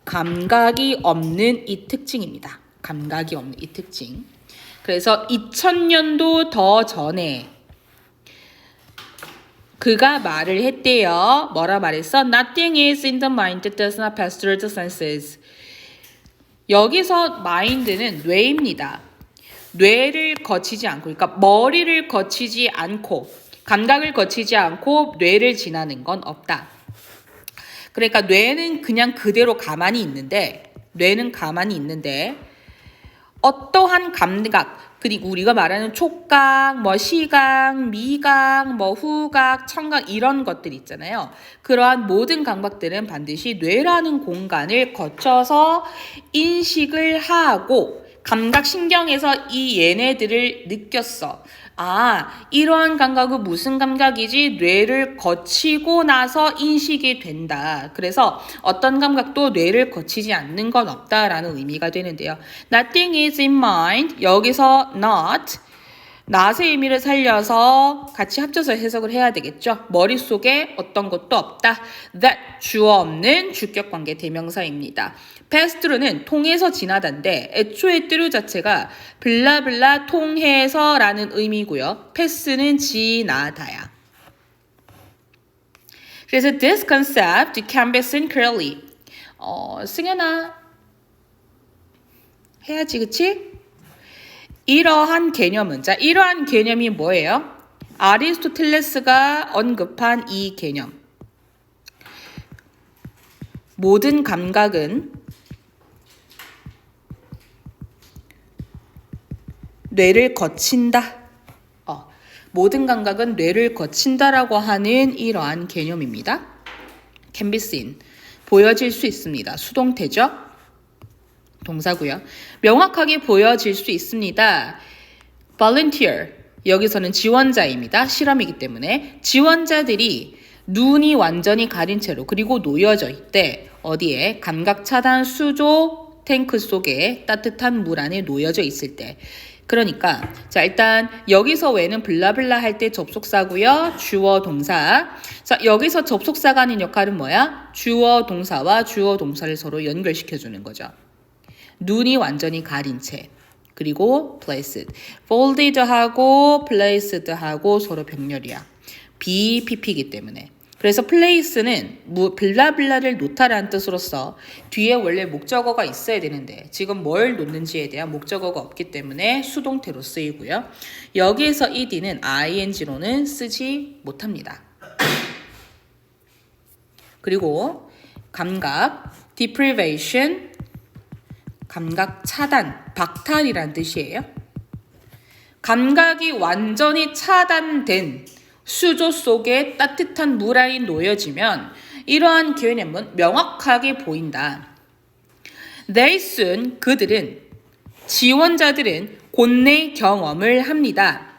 감각이 없는 이 특징입니다. 감각이 없는 이 특징. 그래서 2000년도 더 전에 그가 말을 했대요. 뭐라 말했어? Nothing is in the mind that does not pass through the senses. 여기서 mind는 뇌입니다. 뇌를 거치지 않고, 그러니까 머리를 거치지 않고, 감각을 거치지 않고 뇌를 지나는 건 없다. 그러니까 뇌는 그냥 그대로 가만히 있는데 어떠한 감각, 그리고 우리가 말하는 촉각, 시각, 미각, 후각, 청각 이런 것들 있잖아요. 그러한 모든 감각들은 반드시 뇌라는 공간을 거쳐서 인식을 하고 감각신경에서 이 얘네들을 느꼈어. 이러한 감각은 무슨 감각이지? 뇌를 거치고 나서 인식이 된다. 그래서 어떤 감각도 뇌를 거치지 않는 건 없다라는 의미가 되는데요. Nothing is in mind. 여기서 not not의 의미를 살려서 같이 합쳐서 해석을 해야 되겠죠. 머릿속에 어떤 것도 없다. that 주어 없는 주격관계 대명사입니다. pass through는 통해서 지나다인데 애초에 through 자체가 블라블라 통해서라는 의미고요. pass는 지나다야. 그래서 this concept can be seen clearly. 승현아 해야지, 그치? 이러한 개념은, 자, 이러한 개념이 뭐예요? 아리스토텔레스가 언급한 이 개념. 모든 감각은 뇌를 거친다. 모든 감각은 뇌를 거친다라고 하는 이러한 개념입니다. can be seen. 보여질 수 있습니다. 수동태죠? 동사고요. 명확하게 보여질 수 있습니다. volunteer. 여기서는 지원자입니다. 실험이기 때문에 지원자들이 눈이 완전히 가린 채로 그리고 놓여져 있대. 어디에? 감각 차단 수조 탱크 속에 따뜻한 물 안에 놓여져 있을 때. 그러니까 자 일단 여기서 왜는 블라블라 할 때 접속사고요. 주어 동사. 자 여기서 접속사가 하는 역할은 뭐야? 주어 동사와 주어 동사를 서로 연결시켜 주는 거죠. 눈이 완전히 가린 채. 그리고 placed. folded 하고 placed 하고 서로 병렬이야. BPP이기 때문에. 그래서 place는 블라블라를 놓다라는 뜻으로서 뒤에 원래 목적어가 있어야 되는데 지금 뭘 놓는지에 대한 목적어가 없기 때문에 수동태로 쓰이고요. 여기에서 ed는 ing로는 쓰지 못합니다. 그리고 감각, deprivation, 감각 차단, 박탈이란 뜻이에요. 감각이 완전히 차단된 수조 속에 따뜻한 물 안이 놓여지면 이러한 개념은 명확하게 보인다. They soon, 그들은, 지원자들은 곧내 경험을 합니다.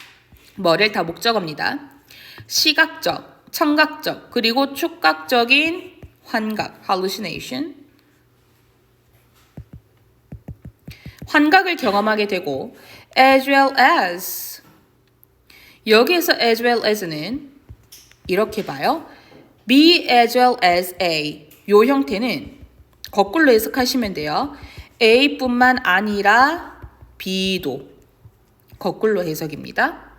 뭐를 다 목적어입니다. 시각적, 청각적, 그리고 촉각적인 환각, hallucination. 환각을 경험하게 되고 as well as 여기에서 as well as는 이렇게 봐요. be as well as A. 요 형태는 거꾸로 해석하시면 돼요. A뿐만 아니라 B도 거꾸로 해석입니다.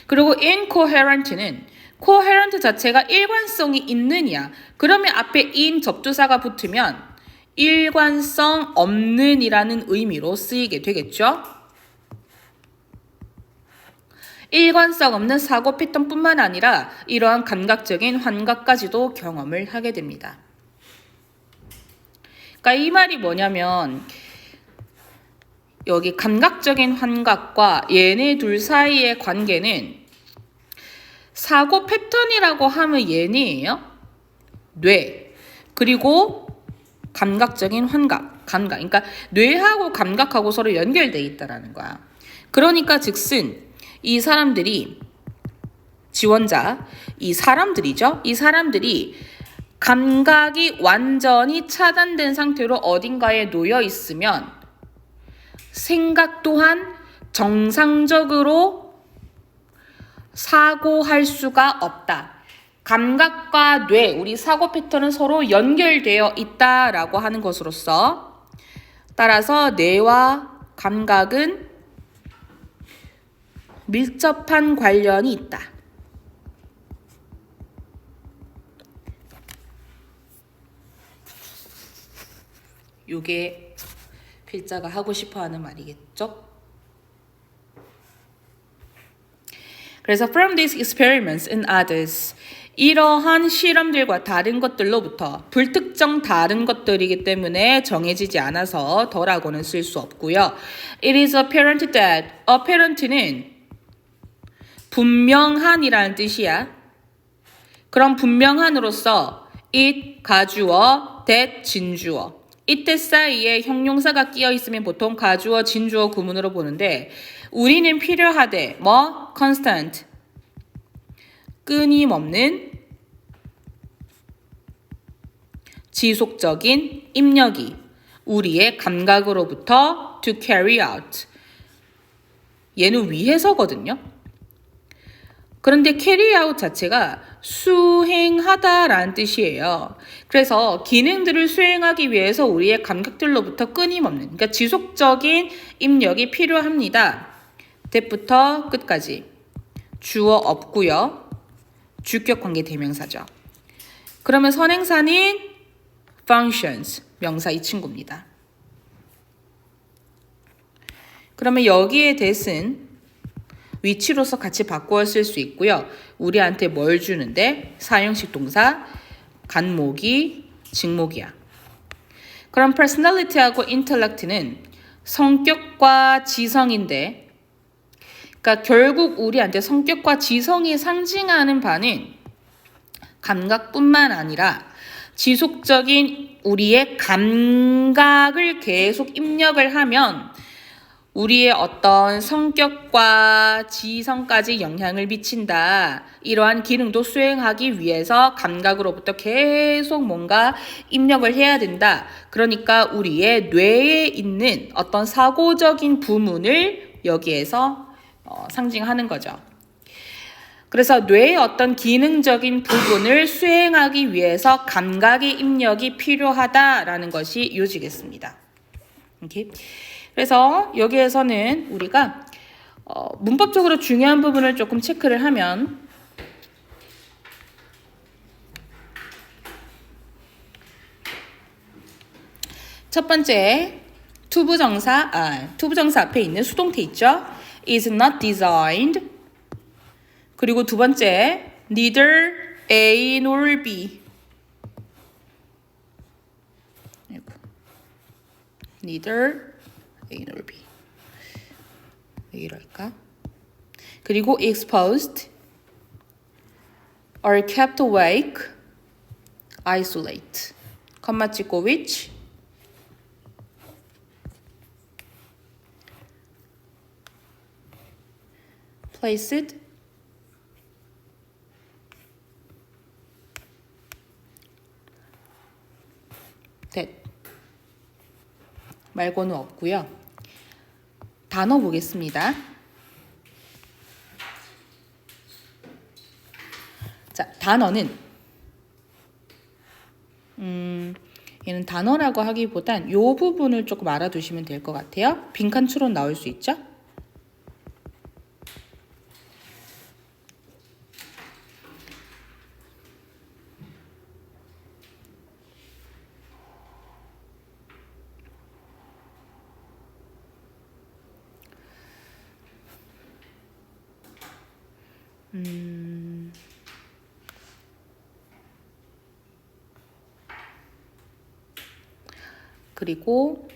그리고 incoherent는 coherent 자체가 일관성이 있느냐. 그러면 앞에 in 접두사가 붙으면 일관성 없는이라는 의미로 쓰이게 되겠죠. 일관성 없는 사고 패턴뿐만 아니라 이러한 감각적인 환각까지도 경험을 하게 됩니다. 그러니까 이 말이 뭐냐면 여기 감각적인 환각과 얘네 둘 사이의 관계는 사고 패턴이라고 하면 얘네예요. 뇌 그리고 감각적인 환각, 감각. 그러니까 뇌하고 감각하고 서로 연결돼 있다라는 거야. 그러니까 즉슨 이 사람들이 지원자, 이 사람들이죠. 이 사람들이 감각이 완전히 차단된 상태로 어딘가에 놓여 있으면 생각 또한 정상적으로 사고할 수가 없다. 감각과 뇌, 우리 사고 패턴은 서로 연결되어 있다라고 하는 것으로서 따라서 뇌와 감각은 밀접한 관련이 있다. 요게 필자가 하고 싶어하는 말이겠죠? 그래서 from these experiments and others 이러한 실험들과 다른 것들로부터 불특정 다른 것들이기 때문에 정해지지 않아서 더라고는 쓸 수 없고요. It is apparent that apparent는 분명한이라는 뜻이야. 그럼 분명한으로서 it 가주어, that 진주어. 이때 사이에 형용사가 끼어 있으면 보통 가주어, 진주어 구문으로 보는데 우리는 필요하되 뭐? constant. 끊임없는 지속적인 입력이 우리의 감각으로부터 to carry out. 얘는 위해서거든요. 그런데 carry out 자체가 수행하다라는 뜻이에요. 그래서 기능들을 수행하기 위해서 우리의 감각들로부터 끊임없는, 그러니까 지속적인 입력이 필요합니다. that부터 끝까지. 주어 없고요. 주격 관계 대명사죠. 그러면 선행사는 functions, 명사 이 친구입니다. 그러면 여기에 that은 위치로서 같이 바꾸어 쓸 수 있고요. 우리한테 뭘 주는데? 사형식 동사, 간목이, 직목이야. 그럼 personality하고 intellect는 성격과 지성인데, 그러니까 결국 우리한테 성격과 지성이 상징하는 바는 감각뿐만 아니라 지속적인 우리의 감각을 계속 입력을 하면 우리의 어떤 성격과 지성까지 영향을 미친다. 이러한 기능도 수행하기 위해서 감각으로부터 계속 뭔가 입력을 해야 된다. 그러니까 우리의 뇌에 있는 어떤 사고적인 부문을 여기에서 상징하는 거죠. 그래서 뇌의 어떤 기능적인 부분을 수행하기 위해서 감각의 입력이 필요하다라는 것이 요지겠습니다. 오케이? 그래서 여기에서는 우리가 문법적으로 중요한 부분을 조금 체크를 하면 첫 번째 투부정사 앞에 있는 수동태 있죠? is not designed. 그리고 두 번째 neither A nor B. neither A nor B. 왜 이럴까? 그리고 exposed are kept awake, isolate. 컴마 찍고 which placed that 말고는 없고요. 단어 보겠습니다. 자, 단어는 얘는 단어라고 하기보단 요 부분을 조금 알아두시면 될 것 같아요. 빈칸 추론 나올 수 있죠? 그리고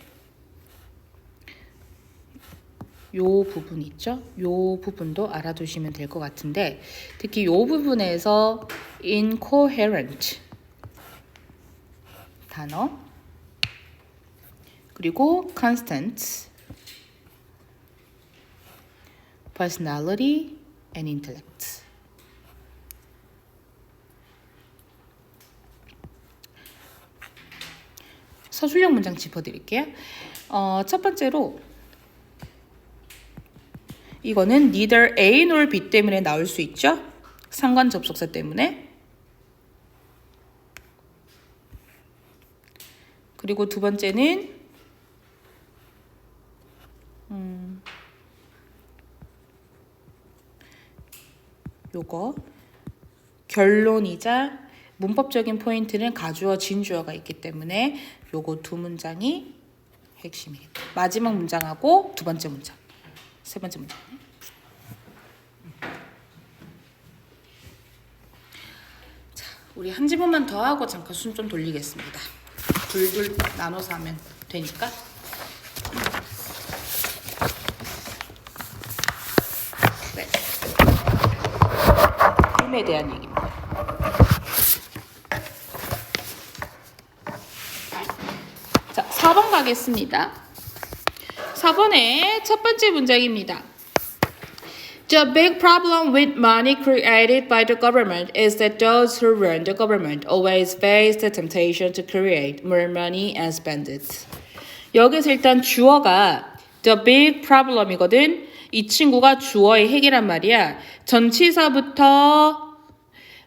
요 부분 있죠? 요 부분도 알아두시면 될 것 같은데 특히 요 부분에서 incoherent 단어 그리고 constant personality and intellect 서술형 문장 짚어드릴게요. 첫 번째로 이거는 neither A nor B 때문에 나올 수 있죠. 상관 접속사 때문에. 그리고 두 번째는 요거 결론이자 문법적인 포인트는 가주어, 진주어가 있기 때문에 요거 두 문장이 핵심이겠다. 마지막 문장하고 두 번째 문장, 세 번째 문장. 자, 우리 한 지문만 더 하고 잠깐 숨 좀 돌리겠습니다. 둘둘 나눠서 하면 되니까. 네. 힘에 대한 얘기입니다. 자, 4번 가겠습니다. 4번의 첫 번째 문장입니다. The big problem with money created by the government is that those who run the government always face the temptation to create more money and spend it. 여기서 일단 주어가 the big problem이거든. 이 친구가 주어의 핵이란 말이야. 전치사부터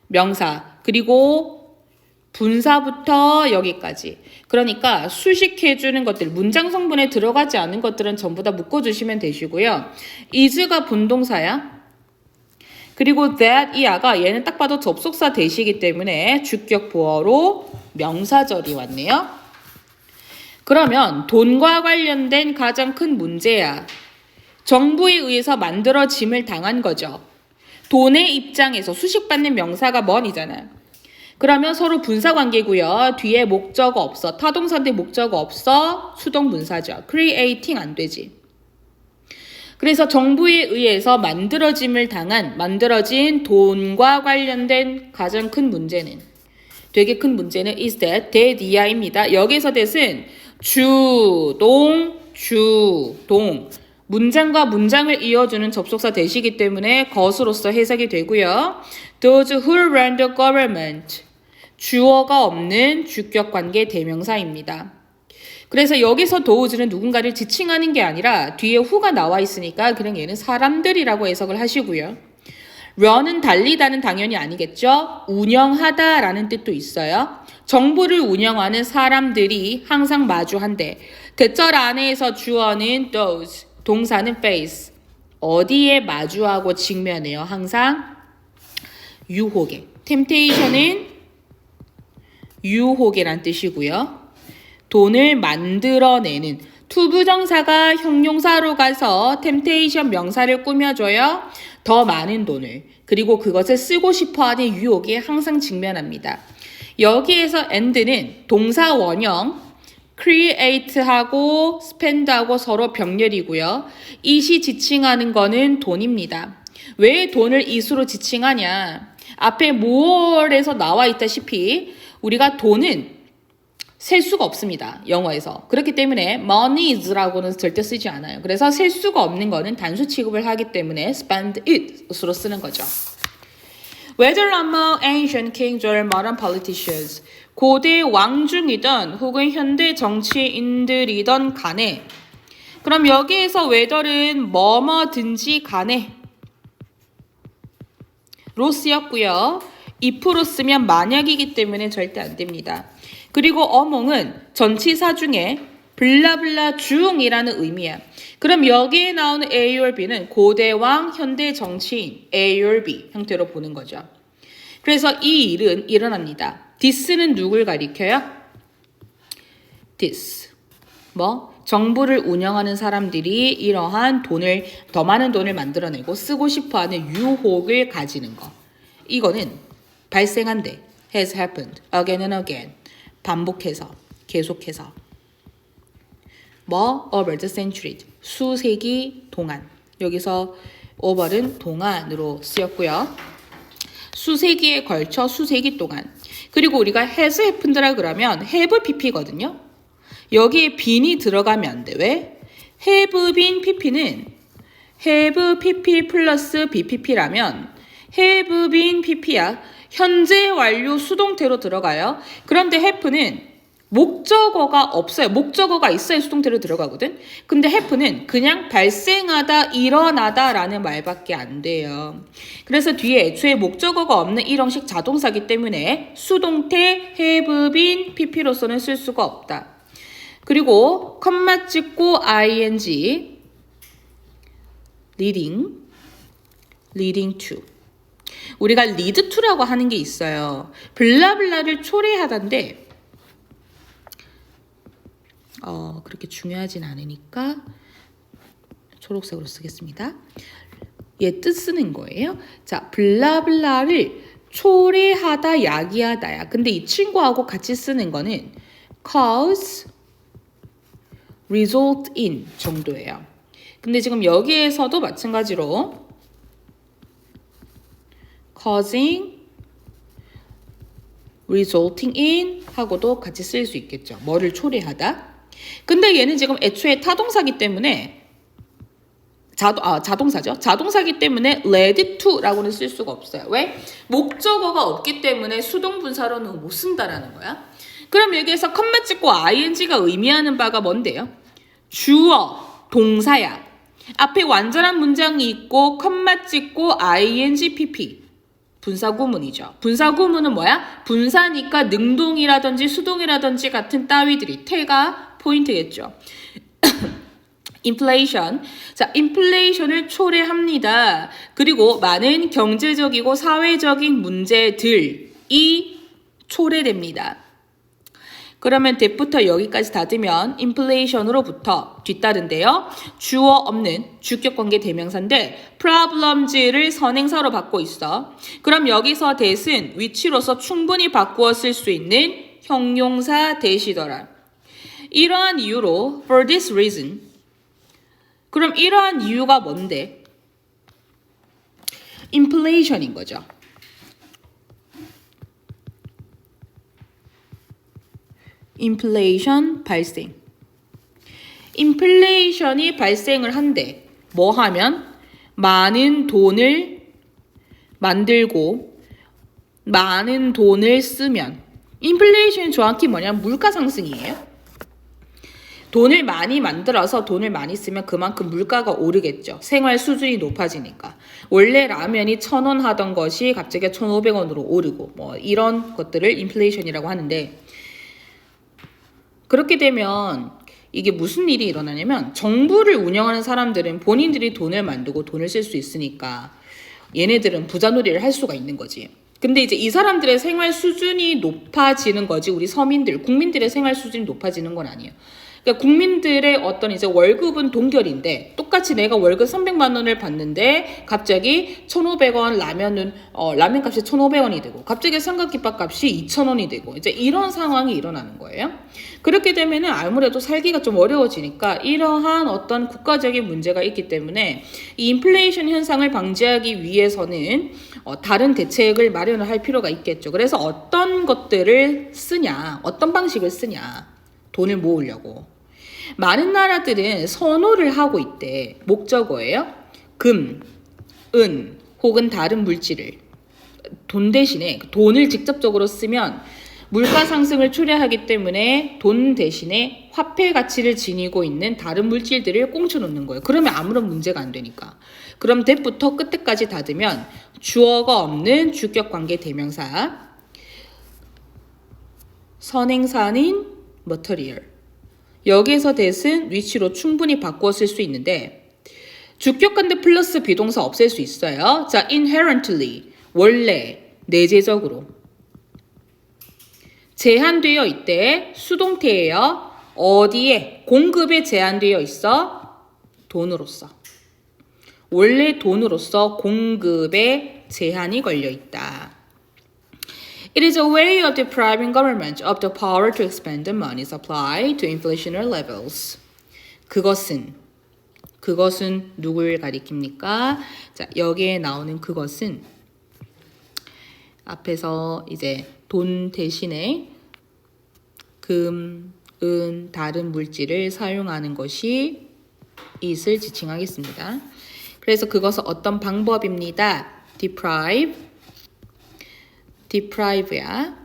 명사, 그리고 분사부터 여기까지. 그러니까 수식해주는 것들, 문장 성분에 들어가지 않은 것들은 전부 다 묶어주시면 되시고요. is가 분동사야. 그리고 that, 이 아가 얘는 딱 봐도 접속사 대시이기 때문에 주격 보어로 명사절이 왔네요. 그러면 돈과 관련된 가장 큰 문제야. 정부에 의해서 만들어짐을 당한 거죠. 돈의 입장에서 수식받는 명사가 money잖아요. 그러면 서로 분사관계고요. 뒤에 목적어 없어. 타동사인데 목적어 없어. 수동분사죠. creating 안 되지. 그래서 정부에 의해서 만들어진 돈과 관련된 가장 큰 문제는, 되게 큰 문제는 is that, that이야입니다. 여기서 that은 주동. 문장과 문장을 이어주는 접속사 대시기 때문에 것으로서 해석이 되고요. Those who run the government. 주어가 없는 주격관계 대명사입니다. 그래서 여기서 those는 누군가를 지칭하는 게 아니라 뒤에 who가 나와 있으니까 그냥 얘는 사람들이라고 해석을 하시고요. run은 달리다는 당연히 아니겠죠. 운영하다라는 뜻도 있어요. 정부를 운영하는 사람들이 항상 마주한대. 대절 안에서 주어는 those, 동사는 face. 어디에 마주하고 직면해요? 항상 유혹에. temptation은 유혹이란 뜻이고요. 돈을 만들어내는 투부정사가 형용사로 가서 temptation 명사를 꾸며줘요. 더 많은 돈을. 그리고 그것을 쓰고 싶어하는 유혹에 항상 직면합니다. 여기에서 and는 동사 원형 create하고 spend하고 서로 병렬이고요. it이 지칭하는 거는 돈입니다. 왜 돈을 it으로 지칭하냐? 앞에 more에서 나와 있다시피 우리가 돈은 셀 수가 없습니다. 영어에서. 그렇기 때문에 moneys라고는 절대 쓰지 않아요. 그래서 셀 수가 없는 거는 단수 취급을 하기 때문에 spend it으로 쓰는 거죠. Whether among ancient kings or modern politicians, 고대 왕중이든 혹은 현대 정치인들이든 간에, 그럼 여기에서 whether은 뭐뭐든지 간에 로 쓰였고요. if로 쓰면 만약이기 때문에 절대 안 됩니다. 그리고 among은 전치사 중에 블라블라 중이라는 의미야. 그럼 여기에 나오는 A or B는 고대 왕, 현대 정치인 A or B 형태로 보는 거죠. 그래서 이 일은 일어납니다. this는 누굴 가리켜요? this. 정부를 운영하는 사람들이 이러한 돈을, 더 많은 돈을 만들어내고 쓰고 싶어하는 유혹을 가지는 거. 이거는 발생한대. has happened again and again. 반복해서, 계속해서. over the century. 수세기 동안. 여기서 over는 동안으로 쓰였고요. 수세기에 걸쳐 수세기 동안. 그리고 우리가 has happened라 그러면 have pp거든요. 여기에 been이 들어가면 안 돼. 왜? have been pp는 have pp 플러스 bpp라면 have been pp야. 현재 완료 수동태로 들어가요. 그런데 have는 목적어가 없어요. 목적어가 있어야 수동태로 들어가거든. 근데 have는 그냥 발생하다, 일어나다 라는 말밖에 안 돼요. 그래서 뒤에 애초에 목적어가 없는 이 형식 자동사기 때문에 수동태 have been pp로서는 쓸 수가 없다. 그리고 컴마 찍고 ing leading to. 우리가 lead to라고 하는 게 있어요. 블라블라를 초래하다인데 그렇게 중요하진 않으니까 초록색으로 쓰겠습니다. 얘 뜻 쓰는 거예요. 자, 블라블라를 초래하다, 야기하다야. 근데 이 친구하고 같이 쓰는 거는 cause, result in 정도예요. 근데 지금 여기에서도 마찬가지로 causing, resulting in 하고도 같이 쓸 수 있겠죠. 뭐를 초래하다. 근데 얘는 지금 애초에 타동사기 때문에 자동사죠. 자동사기 때문에 led to라고는 쓸 수가 없어요. 왜? 목적어가 없기 때문에 수동분사로는 못 쓴다라는 거야. 그럼 여기에서 컴마 찍고 ing가 의미하는 바가 뭔데요? 주어, 동사야. 앞에 완전한 문장이 있고 컴마 찍고 ing, pp. 분사구문이죠. 분사구문은 뭐야? 분사니까 능동이라든지 수동이라든지 같은 따위들이 태가 포인트겠죠. 인플레이션. 자, 인플레이션을 초래합니다. 그리고 많은 경제적이고 사회적인 문제들이 초래됩니다. 그러면 that부터 여기까지 닫으면 인플레이션으로부터 뒤따른데요. 주어 없는 주격관계 대명사인데 problems를 선행사로 받고 있어. 그럼 여기서 that은 which로서 충분히 바꾸어 쓸 수 있는 형용사 that이더라. 이러한 이유로 for this reason. 그럼 이러한 이유가 뭔데? 인플레이션인 거죠. 인플레이션 발생. 인플레이션이 발생을 한대. 뭐 하면? 많은 돈을 만들고 많은 돈을 쓰면. 인플레이션이 정확히 뭐냐면 물가 상승이에요. 돈을 많이 만들어서 돈을 많이 쓰면 그만큼 물가가 오르겠죠. 생활 수준이 높아지니까. 원래 라면이 1,000원 하던 것이 갑자기 1,500원으로 오르고 뭐 이런 것들을 인플레이션이라고 하는데 그렇게 되면 이게 무슨 일이 일어나냐면 정부를 운영하는 사람들은 본인들이 돈을 만들고 돈을 쓸 수 있으니까 얘네들은 부자놀이를 할 수가 있는 거지. 근데 이제 이 사람들의 생활 수준이 높아지는 거지 우리 서민들, 국민들의 생활 수준이 높아지는 건 아니에요. 그러니까 국민들의 어떤 이제 월급은 동결인데 똑같이 내가 월급 300만 원을 받는데 갑자기 1,500원 라면은 라면 값이 1,500원이 되고 갑자기 삼각김밥 값이 2,000원이 되고 이제 이런 상황이 일어나는 거예요. 그렇게 되면은 아무래도 살기가 좀 어려워지니까 이러한 어떤 국가적인 문제가 있기 때문에 이 인플레이션 현상을 방지하기 위해서는 다른 대책을 마련을 할 필요가 있겠죠. 그래서 어떤 것들을 쓰냐, 어떤 방식을 쓰냐. 돈을 모으려고. 많은 나라들은 선호를 하고 있대. 목적어예요. 금, 은 혹은 다른 물질을 돈 대신에 돈을 직접적으로 쓰면 물가 상승을 초래하기 때문에 돈 대신에 화폐 가치를 지니고 있는 다른 물질들을 꽁쳐놓는 거예요. 그러면 아무런 문제가 안 되니까. 그럼 that부터 끝에까지 닫으면 주어가 없는 주격관계 대명사 선행사인 material. 여기에서 that은 which로 충분히 바꾸어 쓸 수 있는데 주격관계 플러스 비동사 없앨 수 있어요. 자, inherently 원래 내재적으로 제한되어 있대. 수동태예요. 어디에? 공급에 제한되어 있어? 돈으로서. 원래 돈으로서 공급에 제한이 걸려 있다. It is a way of depriving government of the power to expand the money supply to inflationary levels. 그것은 누굴 가리킵니까? 자, 여기에 나오는 그것은 앞에서 이제 돈 대신에 금, 은, 다른 물질을 사용하는 것이 it을 지칭하겠습니다. 그래서 그것은 어떤 방법입니다. deprive야.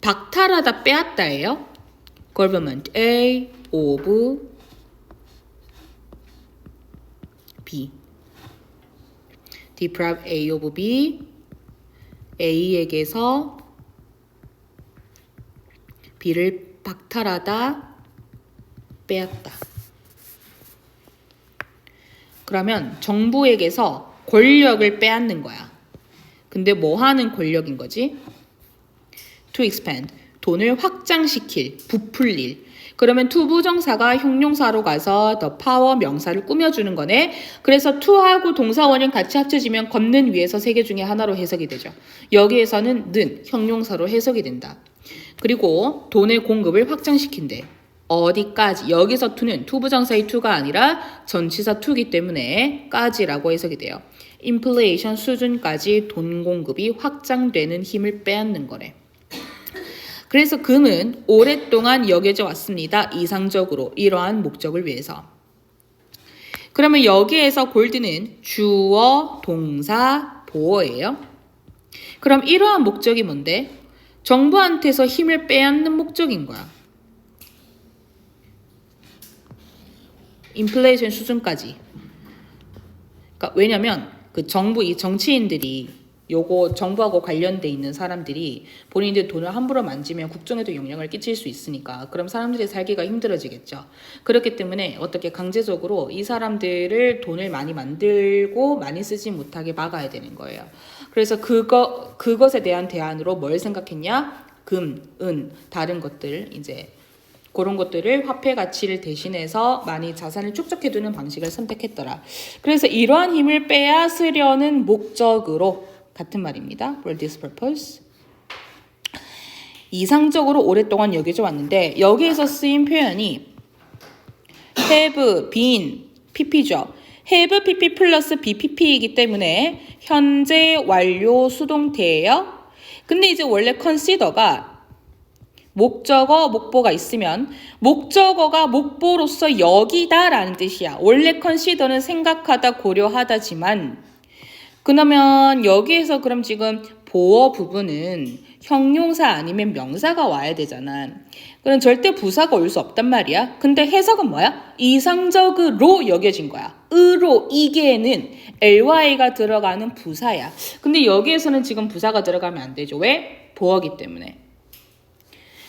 박탈하다, 빼앗다예요. government A of B. deprive A of B. A에게서 B를 박탈하다, 빼앗다. 그러면 정부에게서 권력을 빼앗는 거야. 근데 뭐 하는 권력인 거지? to expand. 돈을 확장시킬, 부풀릴. 그러면 to 부정사가 형용사로 가서 the power 명사를 꾸며주는 거네. 그래서 to하고 동사원형 같이 합쳐지면 걷는 위에서 세 개 중에 하나로 해석이 되죠. 여기에서는 는 형용사로 해석이 된다. 그리고 돈의 공급을 확장시킨대. 어디까지? 여기서 to는 to 부정사의 to가 아니라 전치사 to이기 때문에 까지라고 해석이 돼요. 인플레이션 수준까지 돈 공급이 확장되는 힘을 빼앗는 거래. 그래서 금은 오랫동안 여겨져 왔습니다. 이상적으로 이러한 목적을 위해서. 그러면 여기에서 골드는 주어, 동사, 보어예요. 그럼 이러한 목적이 뭔데? 정부한테서 힘을 빼앗는 목적인 거야. 인플레이션 수준까지. 그러니까 왜냐면 그 정부 이 정치인들이 요거 정부하고 관련돼 있는 사람들이 본인들 돈을 함부로 만지면 국정에도 영향을 끼칠 수 있으니까 그럼 사람들이 살기가 힘들어지겠죠. 그렇기 때문에 어떻게 강제적으로 이 사람들을 돈을 많이 만들고 많이 쓰지 못하게 막아야 되는 거예요. 그래서 그것에 대한 대안으로 뭘 생각했냐? 금, 은, 다른 것들 이제 그런 것들을 화폐 가치를 대신해서 많이 자산을 축적해두는 방식을 선택했더라. 그래서 이러한 힘을 빼앗으려는 목적으로 같은 말입니다. For this purpose. 이상적으로 오랫동안 여겨져 왔는데 여기에서 쓰인 표현이 have, been, pp죠. have, pp 플러스 bpp이기 때문에 현재 완료 수동태예요. 근데 이제 원래 consider가 목적어, 목보가 있으면 목적어가 목보로서 여기다라는 뜻이야. 원래 consider는 생각하다, 고려하다지만 그러면 여기에서 그럼 지금 보어 부분은 형용사 아니면 명사가 와야 되잖아. 그럼 절대 부사가 올 수 없단 말이야. 근데 해석은 뭐야? 이상적으로 여겨진 거야. 으로, 이게는 ly가 들어가는 부사야. 근데 여기에서는 지금 부사가 들어가면 안 되죠. 왜? 보어기 때문에.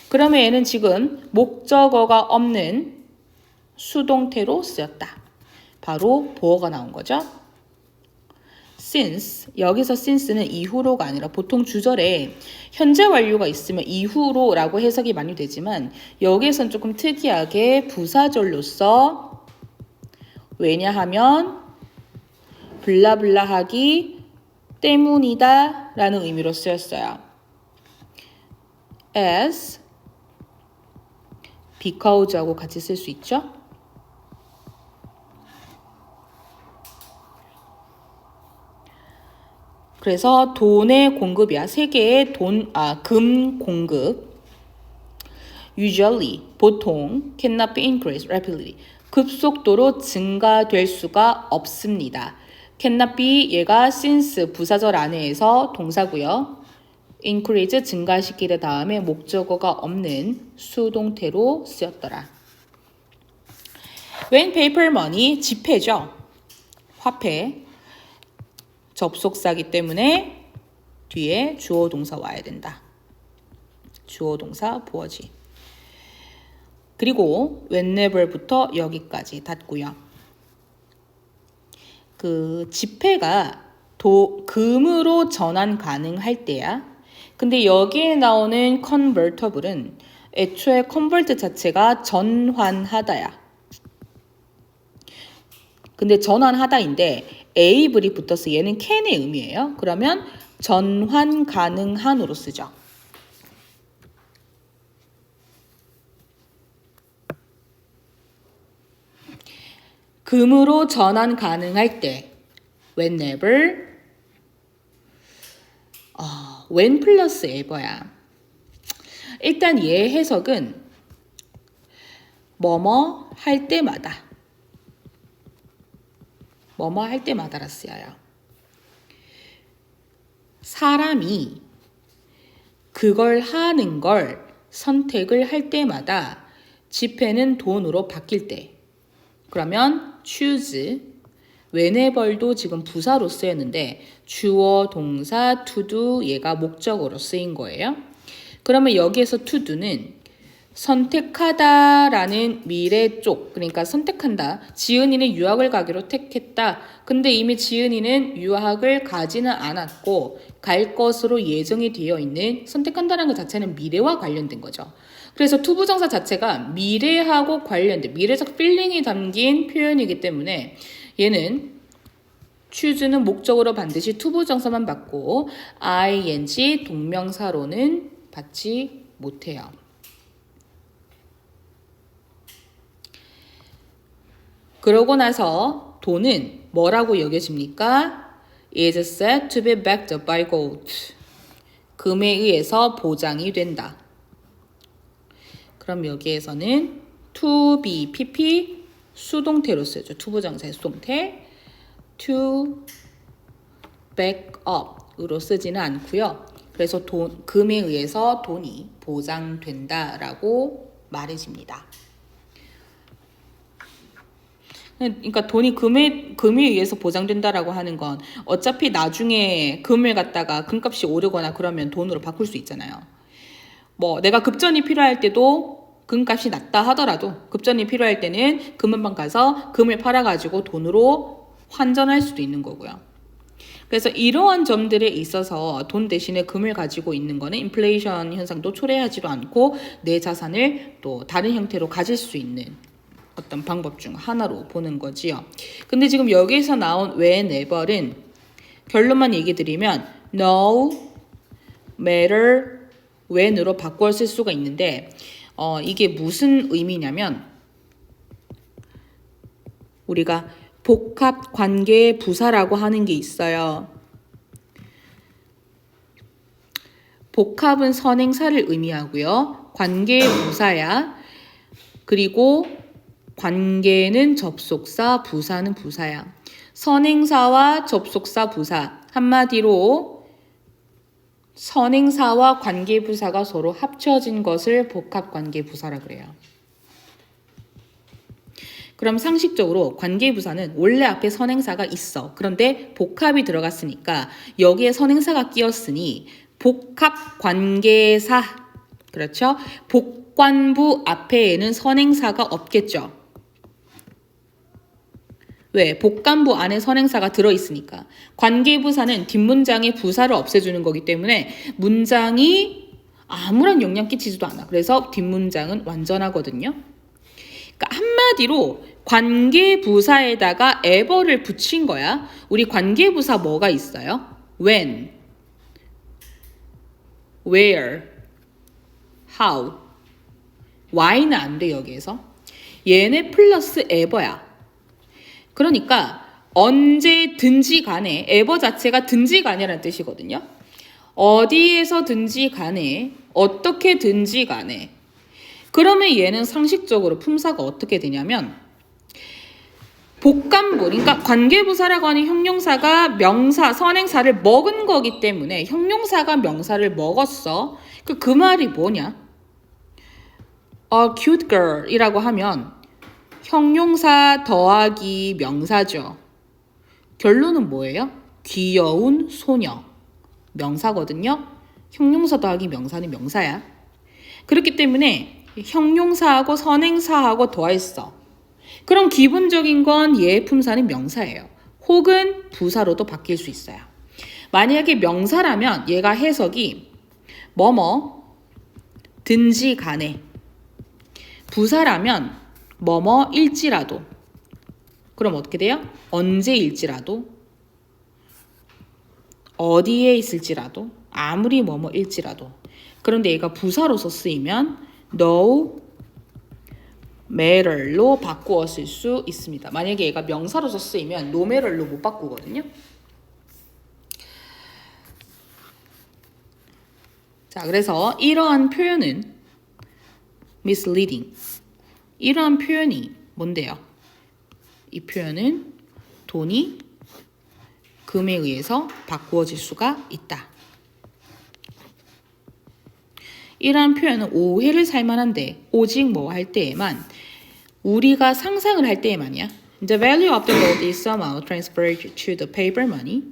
그러면 얘는 지금 목적어가 없는 수동태로 쓰였다. 바로 보어가 나온 거죠. since, 여기서 since는 이후로가 아니라 보통 주절에 현재 완료가 있으면 이후로라고 해석이 많이 되지만 여기에선 조금 특이하게 부사절로서 왜냐하면 블라블라 하기 때문이다 라는 의미로 쓰였어요. as, because하고 같이 쓸 수 있죠. 그래서 돈의 공급이야. 세계의 금 공급. Usually, 보통, cannot be increased rapidly. 급속도로 증가될 수가 없습니다. cannot be, 얘가 since 부사절 안에서 동사고요. increase, 증가시키다 다음에 목적어가 없는 수동태로 쓰였더라. when paper money, 지폐죠. 화폐. 접속사기 때문에 뒤에 주어 동사 와야 된다. 주어 동사 보어지. 그리고 whenever부터 여기까지 닫고요. 그 지폐가 금으로 전환 가능할 때야. 근데 여기에 나오는 convertible은 애초에 convert 자체가 전환하다야. 근데 전환하다인데 able이 붙어서 얘는 can의 의미예요. 그러면 전환 가능한으로 쓰죠. 금으로 전환 가능할 때 whenever when 플러스 ever야. 일단 얘 해석은 뭐뭐 할 때마다 뭐뭐 할 때마다라 쓰여요. 사람이 그걸 하는 걸 선택을 할 때마다 지폐는 돈으로 바뀔 때 그러면 choose, whenever도 지금 부사로 쓰였는데 주어, 동사, to do 얘가 목적으로 쓰인 거예요. 그러면 여기에서 to do는 선택하다라는 미래 쪽, 그러니까 선택한다. 지은이는 유학을 가기로 택했다. 근데 이미 지은이는 유학을 가지는 않았고 갈 것으로 예정이 되어 있는 선택한다는 것 자체는 미래와 관련된 거죠. 그래서 투부정사 자체가 미래하고 관련된 미래적 필링이 담긴 표현이기 때문에 얘는 choose는 목적으로 반드시 투부정사만 받고 ing 동명사로는 받지 못해요. 그러고 나서 돈은 뭐라고 여겨집니까? is said to be backed by gold. 금에 의해서 보장이 된다. 그럼 여기에서는 to be, pp 수동태로 쓰죠. 투부정사의 수동태. to back up으로 쓰지는 않고요. 그래서 금에 의해서 돈이 보장된다라고 말해집니다. 그러니까 돈이 금에 의해서 보장된다라고 하는 건 어차피 나중에 금을 갖다가 금값이 오르거나 그러면 돈으로 바꿀 수 있잖아요. 뭐 내가 급전이 필요할 때도 금값이 낮다 하더라도 급전이 필요할 때는 금은방 가서 금을 팔아가지고 돈으로 환전할 수도 있는 거고요. 그래서 이러한 점들에 있어서 돈 대신에 금을 가지고 있는 거는 인플레이션 현상도 초래하지도 않고 내 자산을 또 다른 형태로 가질 수 있는 어떤 방법 중 하나로 보는 거지요. 근데 지금 여기서 나온 whenever는 결론만 얘기 드리면 no matter when으로 바꿔 쓸 수가 있는데 이게 무슨 의미냐면 우리가 복합 관계 부사라고 하는 게 있어요. 복합은 선행사를 의미하고요. 관계 부사야. 그리고 관계는 접속사, 부사는 부사야. 선행사와 접속사, 부사. 한마디로 선행사와 관계부사가 서로 합쳐진 것을 복합관계부사라 그래요. 그럼 상식적으로 관계부사는 원래 앞에 선행사가 있어. 그런데 복합이 들어갔으니까 여기에 선행사가 끼었으니 복합관계사. 그렇죠? 복관부 앞에는 선행사가 없겠죠. 왜? 복관부 안에 선행사가 들어있으니까. 관계부사는 뒷문장의 부사를 없애주는 거기 때문에 문장이 아무런 영향 끼치지도 않아. 그래서 뒷문장은 완전하거든요. 그러니까 한마디로 관계부사에다가 ever를 붙인 거야. 우리 관계부사 뭐가 있어요? when, where, how. why는 안 돼 여기에서. 얘네 플러스 ever야. 그러니까 언제든지 간에 ever 자체가 든지 간에라는 뜻이거든요. 어디에서든지 간에 어떻게든지 간에. 그러면 얘는 상식적으로 품사가 어떻게 되냐면 복관부, 그러니까 관계부사라고 하는 형용사가 명사, 선행사를 먹은 거기 때문에 형용사가 명사를 먹었어. 그 말이 뭐냐? A cute girl 이라고 하면 형용사 더하기 명사죠. 결론은 뭐예요? 귀여운 소녀. 명사거든요. 형용사 더하기 명사는 명사야. 그렇기 때문에 형용사하고 선행사하고 더했어. 그럼 기본적인 건 얘의 품사는 명사예요. 혹은 부사로도 바뀔 수 있어요. 만약에 명사라면 얘가 해석이 뭐뭐든지 간에, 부사라면 뭐뭐일지라도. 그럼 어떻게 돼요? 언제일지라도, 어디에 있을지라도, 아무리 뭐뭐일지라도. 그런데 얘가 부사로서 쓰이면 no matter로 바꾸어 쓸 수 있습니다. 만약에 얘가 명사로서 쓰이면 no matter로 못 바꾸거든요. 자, 그래서 이러한 표현은 misleading. 이러한 표현이 뭔데요? 이 표현은 돈이 금에 의해서 바꾸어질 수가 있다. 이러한 표현은 오해를 살만한데 오직 뭐 할 때에만, 우리가 상상을 할 때에만이야. The value of the gold is somehow transferred to the paper money.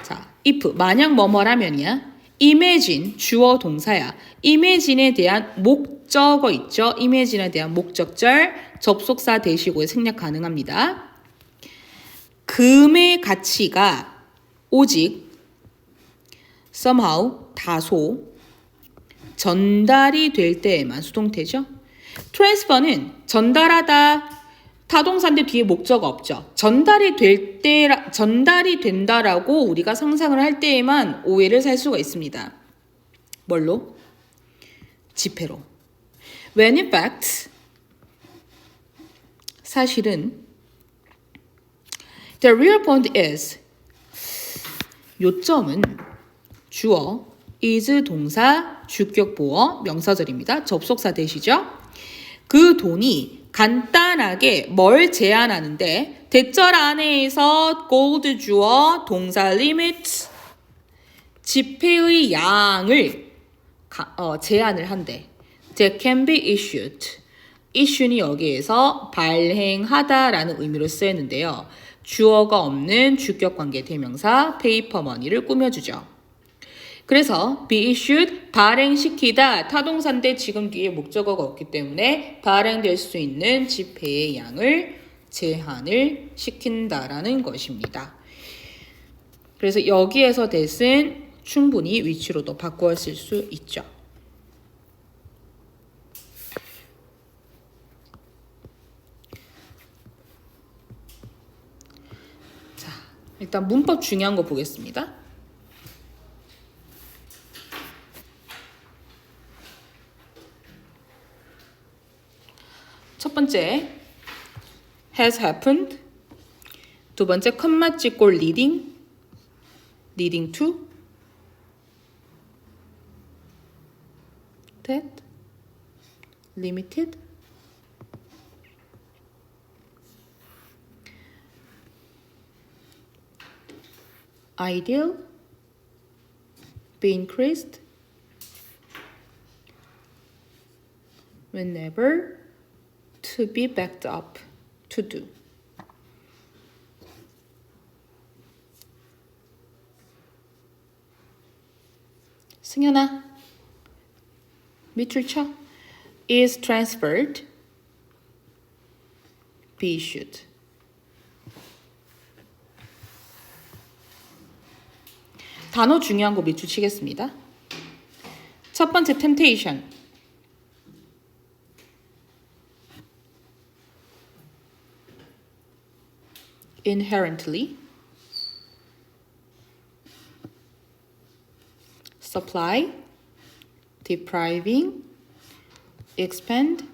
자, if 만약 뭐뭐라면이야. imagine 주어 동사야. imagine에 대한 목적어 있죠. imagine에 대한 목적절 접속사 대시고에 생략 가능합니다. 금의 가치가 오직 somehow 다소 전달이 될 때에만 수동태죠. transfer는 전달하다 타동사인데 뒤에 목적어 없죠. 전달이 된다라고 우리가 상상을 할 때에만 오해를 살 수가 있습니다. 뭘로? 지폐로. When in fact, 사실은 the real point is, 요점은 주어, is 동사, 주격 보어, 명사절입니다. 접속사 대시죠. 그 돈이 간단하게 뭘 제한하는데, 대절 안에서 gold 주어, 동사 limit, 지폐의 양을 제한을 한대. That can be issued issue는 여기에서 발행하다라는 의미로 쓰였는데요. 주어가 없는 주격관계 대명사 paper money를 꾸며주죠. 그래서 be issued, 발행시키다, 타동사인데 지금 뒤에 목적어가 없기 때문에 발행될 수 있는 지폐의 양을 제한을 시킨다라는 것입니다. 그래서 여기에서 that은 충분히 위치로도 바꾸어 쓸 수 있죠. 자, 일단 문법 중요한 거 보겠습니다. 첫 번째 has happened. 두 번째 컴마 찍고 leading to that limited ideal be increased whenever to be backed up to do. 승현아, 밑줄 쳐. is transferred, be issued. 단어 중요한 거 밑줄 치겠습니다. 첫 번째 temptation. inherently supply, depriving, expand,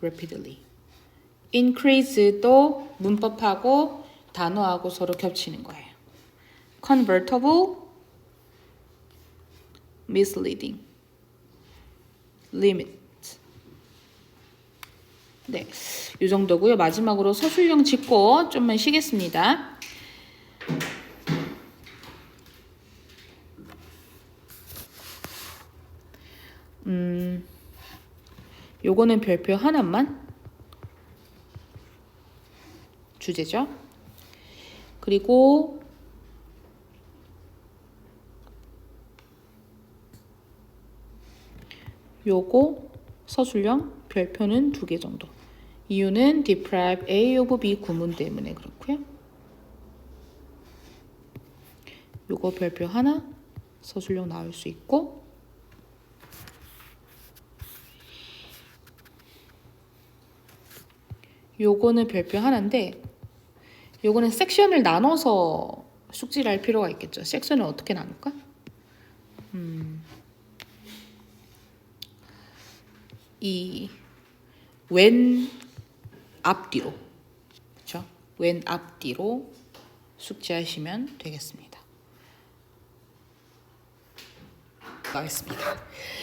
rapidly. increase도 문법하고 단어하고 서로 겹치는 거예요. convertible, misleading, limit. 네, 이 정도고요. 마지막으로 서술형 짚고 좀만 쉬겠습니다. 요거는 별표 하나만 주제죠. 그리고 요거 서술형 별표는 2개 정도. 이유는 deprive A of B 구문 때문에 그렇고요. 요거 별표 하나 서술형 나올 수 있고, 요거는 별표 하나인데 요거는 섹션을 나눠서 숙지를 할 필요가 있겠죠. 섹션을 어떻게 나눌까? 이 왼 앞뒤로, 그렇죠? 왼 앞뒤로 숙지하시면 되겠습니다. 가겠습니다.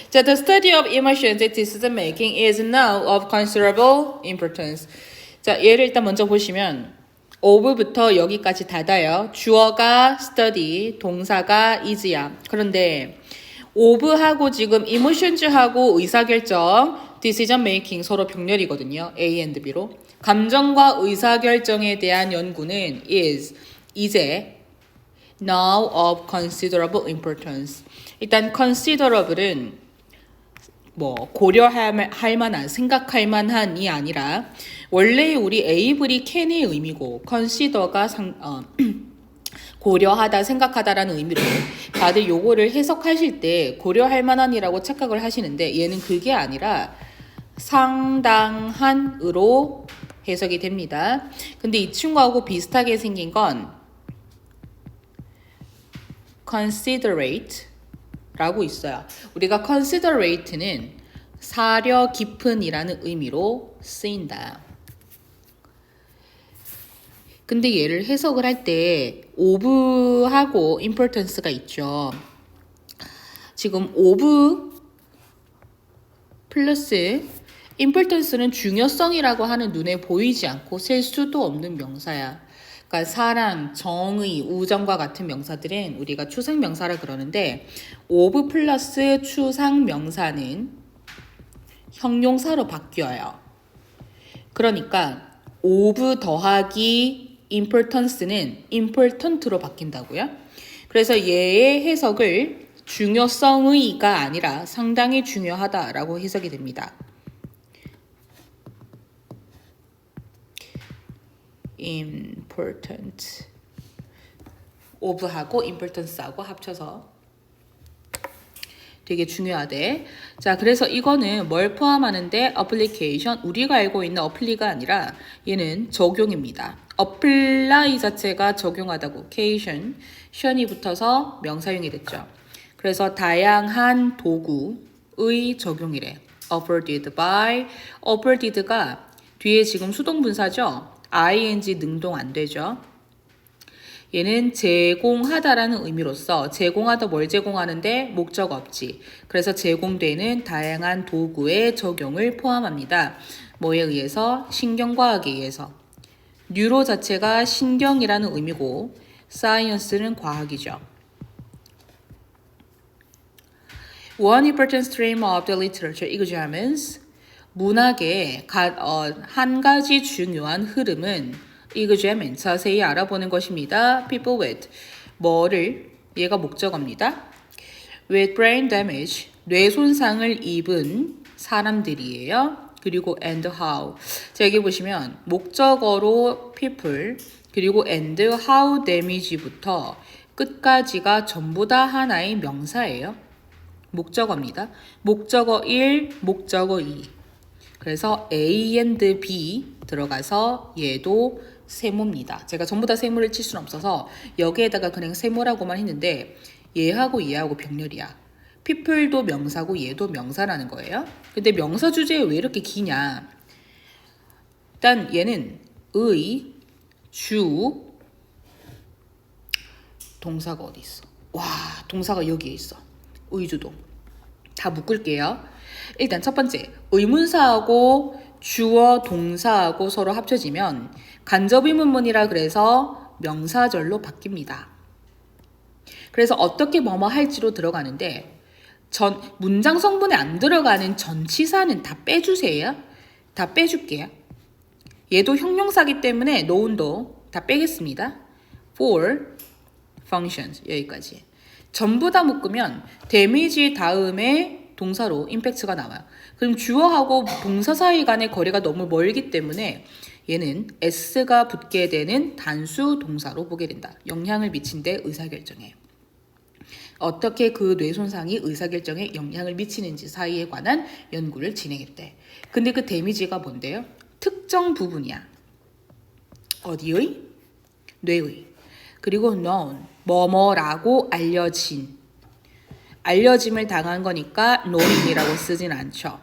자, the study of emotions and decision making is now of considerable importance. 자, 얘를 일단 먼저 보시면 of부터 여기까지 닫아요. 주어가 study, 동사가 is야. 그런데 of하고 지금 emotions하고 의사결정, decision making 서로 병렬이거든요. A and B로. 감정과 의사결정에 대한 연구는 is, 이제 now of considerable importance. 일단 considerable은 뭐 고려할 만한, 생각할 만한이 아니라 원래 우리 able이 can의 의미고 consider가 고려하다, 생각하다라는 의미로 다들 요거를 해석하실 때 고려할 만한이라고 착각을 하시는데 얘는 그게 아니라 상당한으로 해석이 됩니다. 근데 이 친구하고 비슷하게 생긴 건 considerate 라고 있어요. 우리가 considerate는 사려 깊은이라는 의미로 쓰인다. 근데 얘를 해석을 할 때 of하고 importance가 있죠. 지금 of 플러스 importance는 중요성이라고 하는 눈에 보이지 않고 셀 수도 없는 명사야. 그러니까 사랑, 정의, 우정과 같은 명사들은 우리가 추상명사라 그러는데 of 플러스 추상명사는 형용사로 바뀌어요. 그러니까 of 더하기 importance는 important로 바뀐다고요. 그래서 얘의 해석을 중요성의가 아니라 상당히 중요하다라고 해석이 됩니다. important of하고 importance하고 합쳐서 되게 중요하대. 자, 그래서 이거는 뭘 포함하는데 application, 우리가 알고 있는 apply가 아니라 얘는 적용입니다. apply 자체가 적용하다고 cation, 션이 붙어서 명사용이 됐죠. 그래서 다양한 도구의 적용이래. offered by, offered가 뒤에 지금 수동분사죠. ing 능동 안 되죠. 얘는 제공하다라는 의미로서 제공하다 뭘 제공하는데 목적 없지. 그래서 제공되는 다양한 도구의 적용을 포함합니다. 뭐에 의해서? 신경과학에 의해서. 뉴로 자체가 신경이라는 의미고 사이언스는 과학이죠. One important stream of the literature examines 문학의 한 가지 중요한 흐름은 examine 자세히 알아보는 것입니다. People with 뭐를 얘가 목적어입니다. With brain damage 뇌 손상을 입은 사람들이에요. 그리고 and how 자 여기 보시면 목적어로 people 그리고 and how damage부터 끝까지가 전부 다 하나의 명사예요. 목적어입니다. 목적어 1, 목적어 2. 그래서 A and B 들어가서 얘도 세모입니다. 제가 전부 다 세모를 칠 수는 없어서 여기에다가 그냥 세모라고만 했는데 얘하고 병렬이야. people도 명사고 얘도 명사라는 거예요. 근데 명사 주제에 왜 이렇게 기냐? 일단 얘는 의, 주, 동사가 어디 있어? 와, 동사가 여기에 있어. 의주동. 다 묶을게요. 일단 첫 번째, 의문사하고 주어, 동사하고 서로 합쳐지면 간접의문문이라 그래서 명사절로 바뀝니다. 그래서 어떻게 뭐뭐 할지로 들어가는데 문장 성분에 안 들어가는 전치사는 다 빼주세요. 다 빼줄게요. 얘도 형용사기 때문에 noun도 다 빼겠습니다. for functions 여기까지. 전부 다 묶으면 데미지 다음에 동사로 임팩트가 나와요. 그럼 주어하고 동사 사이 간의 거리가 너무 멀기 때문에 얘는 s가 붙게 되는 단수 동사로 보게 된다. 영향을 미친데 의사결정에. 어떻게 그 뇌손상이 의사결정에 영향을 미치는지 사이에 관한 연구를 진행했대. 근데 그 데미지가 뭔데요? 특정 부분이야. 어디의? 뇌의. 그리고 known, 뭐뭐라고 알려진. 알려짐을 당한 거니까 knowing이라고 쓰진 않죠.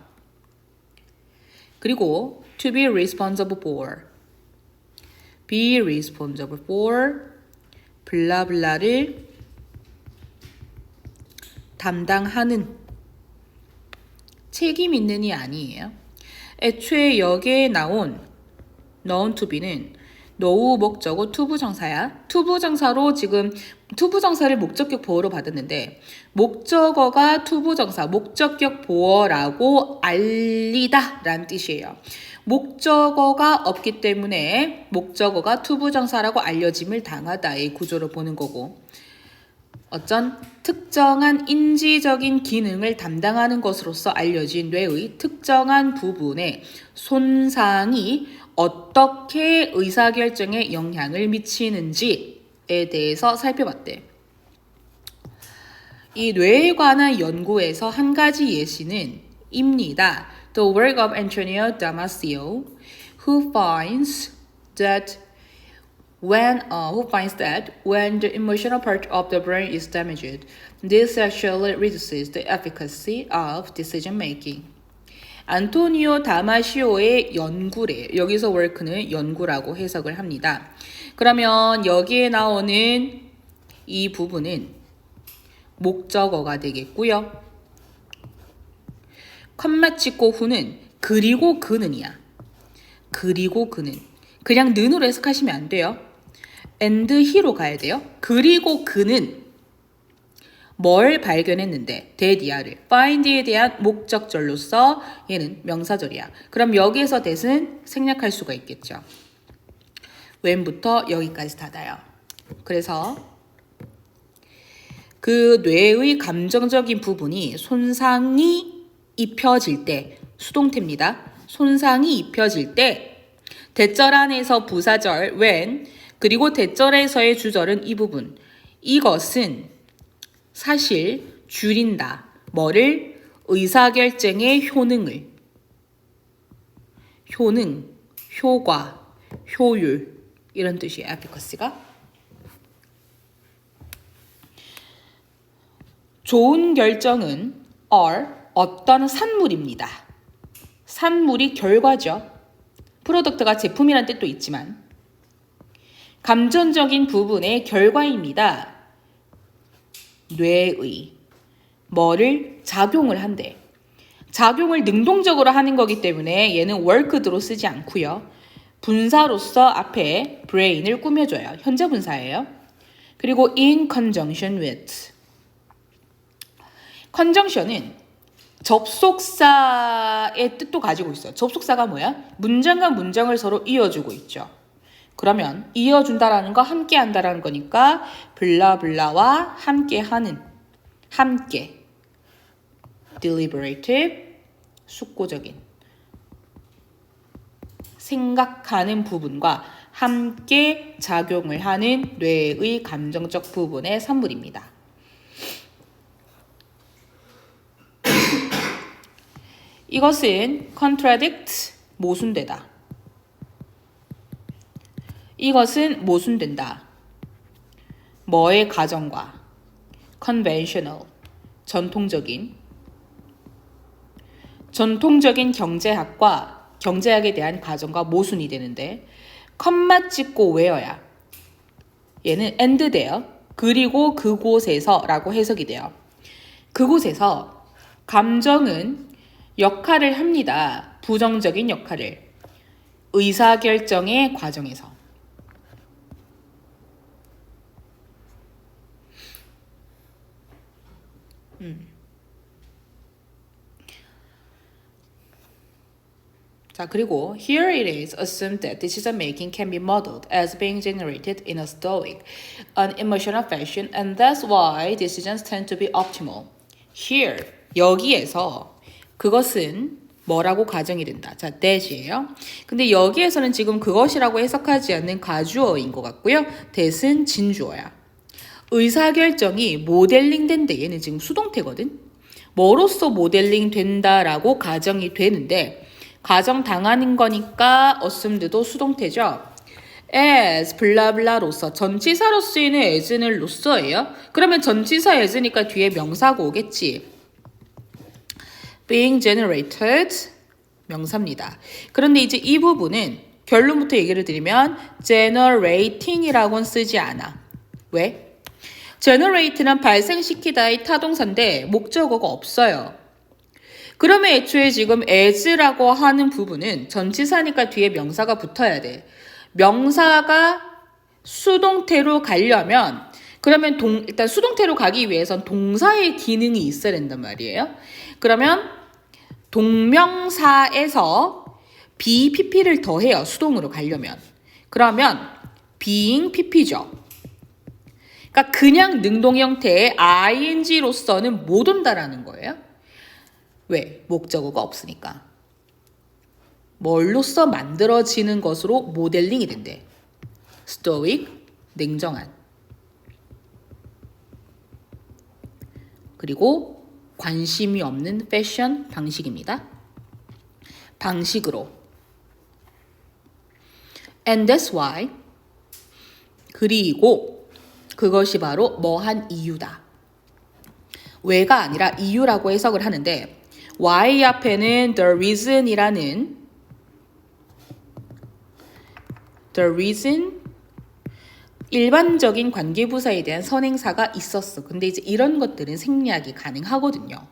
그리고 to be responsible for. be responsible for 블라블라를 담당하는 책임 있는이 아니에요. 애초에 여기에 나온 known to be는 노후 목적어 투부정사야. 투부정사로 지금 투부정사를 목적격 보어로 받았는데 목적어가 투부정사, 목적격 보어라고 알리다 라는 뜻이에요. 목적어가 없기 때문에 목적어가 투부정사라고 알려짐을 당하다의 구조로 보는 거고 어쩐 특정한 인지적인 기능을 담당하는 것으로서 알려진 뇌의 특정한 부분의 손상이 어떻게 의사결정에 영향을 미치는지에 대해서 살펴봤대. 이 뇌에 관한 연구에서 한 가지 예시는 입니다. The work of Antonio Damasio, who finds that when the emotional part of the brain is damaged, this actually reduces the efficacy of decision making. 안토니오 다마시오의 연구래. 여기서 work는 연구라고 해석을 합니다. 그러면 여기에 나오는 이 부분은 목적어가 되겠고요. 컴마 찍고 후는 그리고 그는이야. 그리고 그는. 그냥 는으로 해석하시면 안 돼요. and he로 가야 돼요. 그리고 그는 뭘 발견했는데 that이야를 find에 대한 목적절로서 얘는 명사절이야. 그럼 여기에서 that은 생략할 수가 있겠죠. when부터 여기까지 닫아요. 그래서 그 뇌의 감정적인 부분이 손상이 입혀질 때 수동태입니다. 손상이 입혀질 때 대절 안에서 부사절 when 그리고 대절에서의 주절은 이 부분. 이것은 사실 줄인다. 뭐를? 의사결정의 효능을. 효능, 효과, 효율 이런 뜻이에요. 에피커스가. 좋은 결정은 are 어떤 산물입니다. 산물이 결과죠. 프로덕트가 제품이란 뜻도 있지만 감정적인 부분의 결과입니다. 뇌의 뭐를 작용을 한대. 작용을 능동적으로 하는 거기 때문에 얘는 worked로 쓰지 않고요. 분사로서 앞에 brain을 꾸며줘요. 현재 분사예요. 그리고 in conjunction with. conjunction은 접속사의 뜻도 가지고 있어요. 접속사가 뭐야? 문장과 문장을 서로 이어주고 있죠. 그러면 이어준다라는 거 함께 한다라는 거니까 블라블라와 함께 하는 함께 deliberative 숙고적인 생각하는 부분과 함께 작용을 하는 뇌의 감정적 부분의 산물입니다. 이것은 contradict 모순되다. 이것은 모순된다. 뭐의 가정과 conventional 전통적인 경제학과 경제학에 대한 가정과 모순이 되는데 컴마 찍고 where야. 얘는 and 돼요. 그리고 그곳에서 라고 해석이 돼요. 그곳에서 감정은 역할을 합니다. 부정적인 역할을. 의사결정의 과정에서. 자, 그리고 here it is assumed that decision making can be modeled as being generated in a stoic, unemotional fashion, and that's why decisions tend to be optimal. Here, 여기에서 그것은 뭐라고 가정이 된다. 자, that이에요. 근데 여기에서는 지금 그것이라고 해석하지 않는 가주어인 것 같고요. that은 진주어야. 의사결정이 모델링 된대. 얘는 지금 수동태거든. 뭐로써 모델링 된다라고 가정이 되는데 가정 당하는 거니까 assume도 수동태죠. as 블라블라로서 전치사로 쓰이는 as는 로서예요. 그러면 전치사 as니까 뒤에 명사가 오겠지. being generated 명사입니다. 그런데 이제 이 부분은 결론부터 얘기를 드리면 generating이라고는 쓰지 않아. 왜? generate는 발생시키다의 타동사인데 목적어가 없어요. 그러면 애초에 지금 as라고 하는 부분은 전치사니까 뒤에 명사가 붙어야 돼. 명사가 수동태로 가려면 그러면 일단 수동태로 가기 위해선 동사의 기능이 있어야 된단 말이에요. 그러면 동명사에서 BPP를 더해요. 수동으로 가려면. 그러면 being PP죠. 그러니까 그냥 능동 형태의 ing로서는 못 온다라는 거예요. 왜? 목적어가 없으니까. 뭘로써 만들어지는 것으로 모델링이 된대. stoic, 냉정한. 그리고 관심이 없는 패션 방식입니다. 방식으로. And that's why. 그리고 그것이 바로 뭐한 이유다. 왜가 아니라 이유라고 해석을 하는데 why 앞에는 the reason이라는 the reason 일반적인 관계부사에 대한 선행사가 있었어. 근데 이제 이런 것들은 생략이 가능하거든요.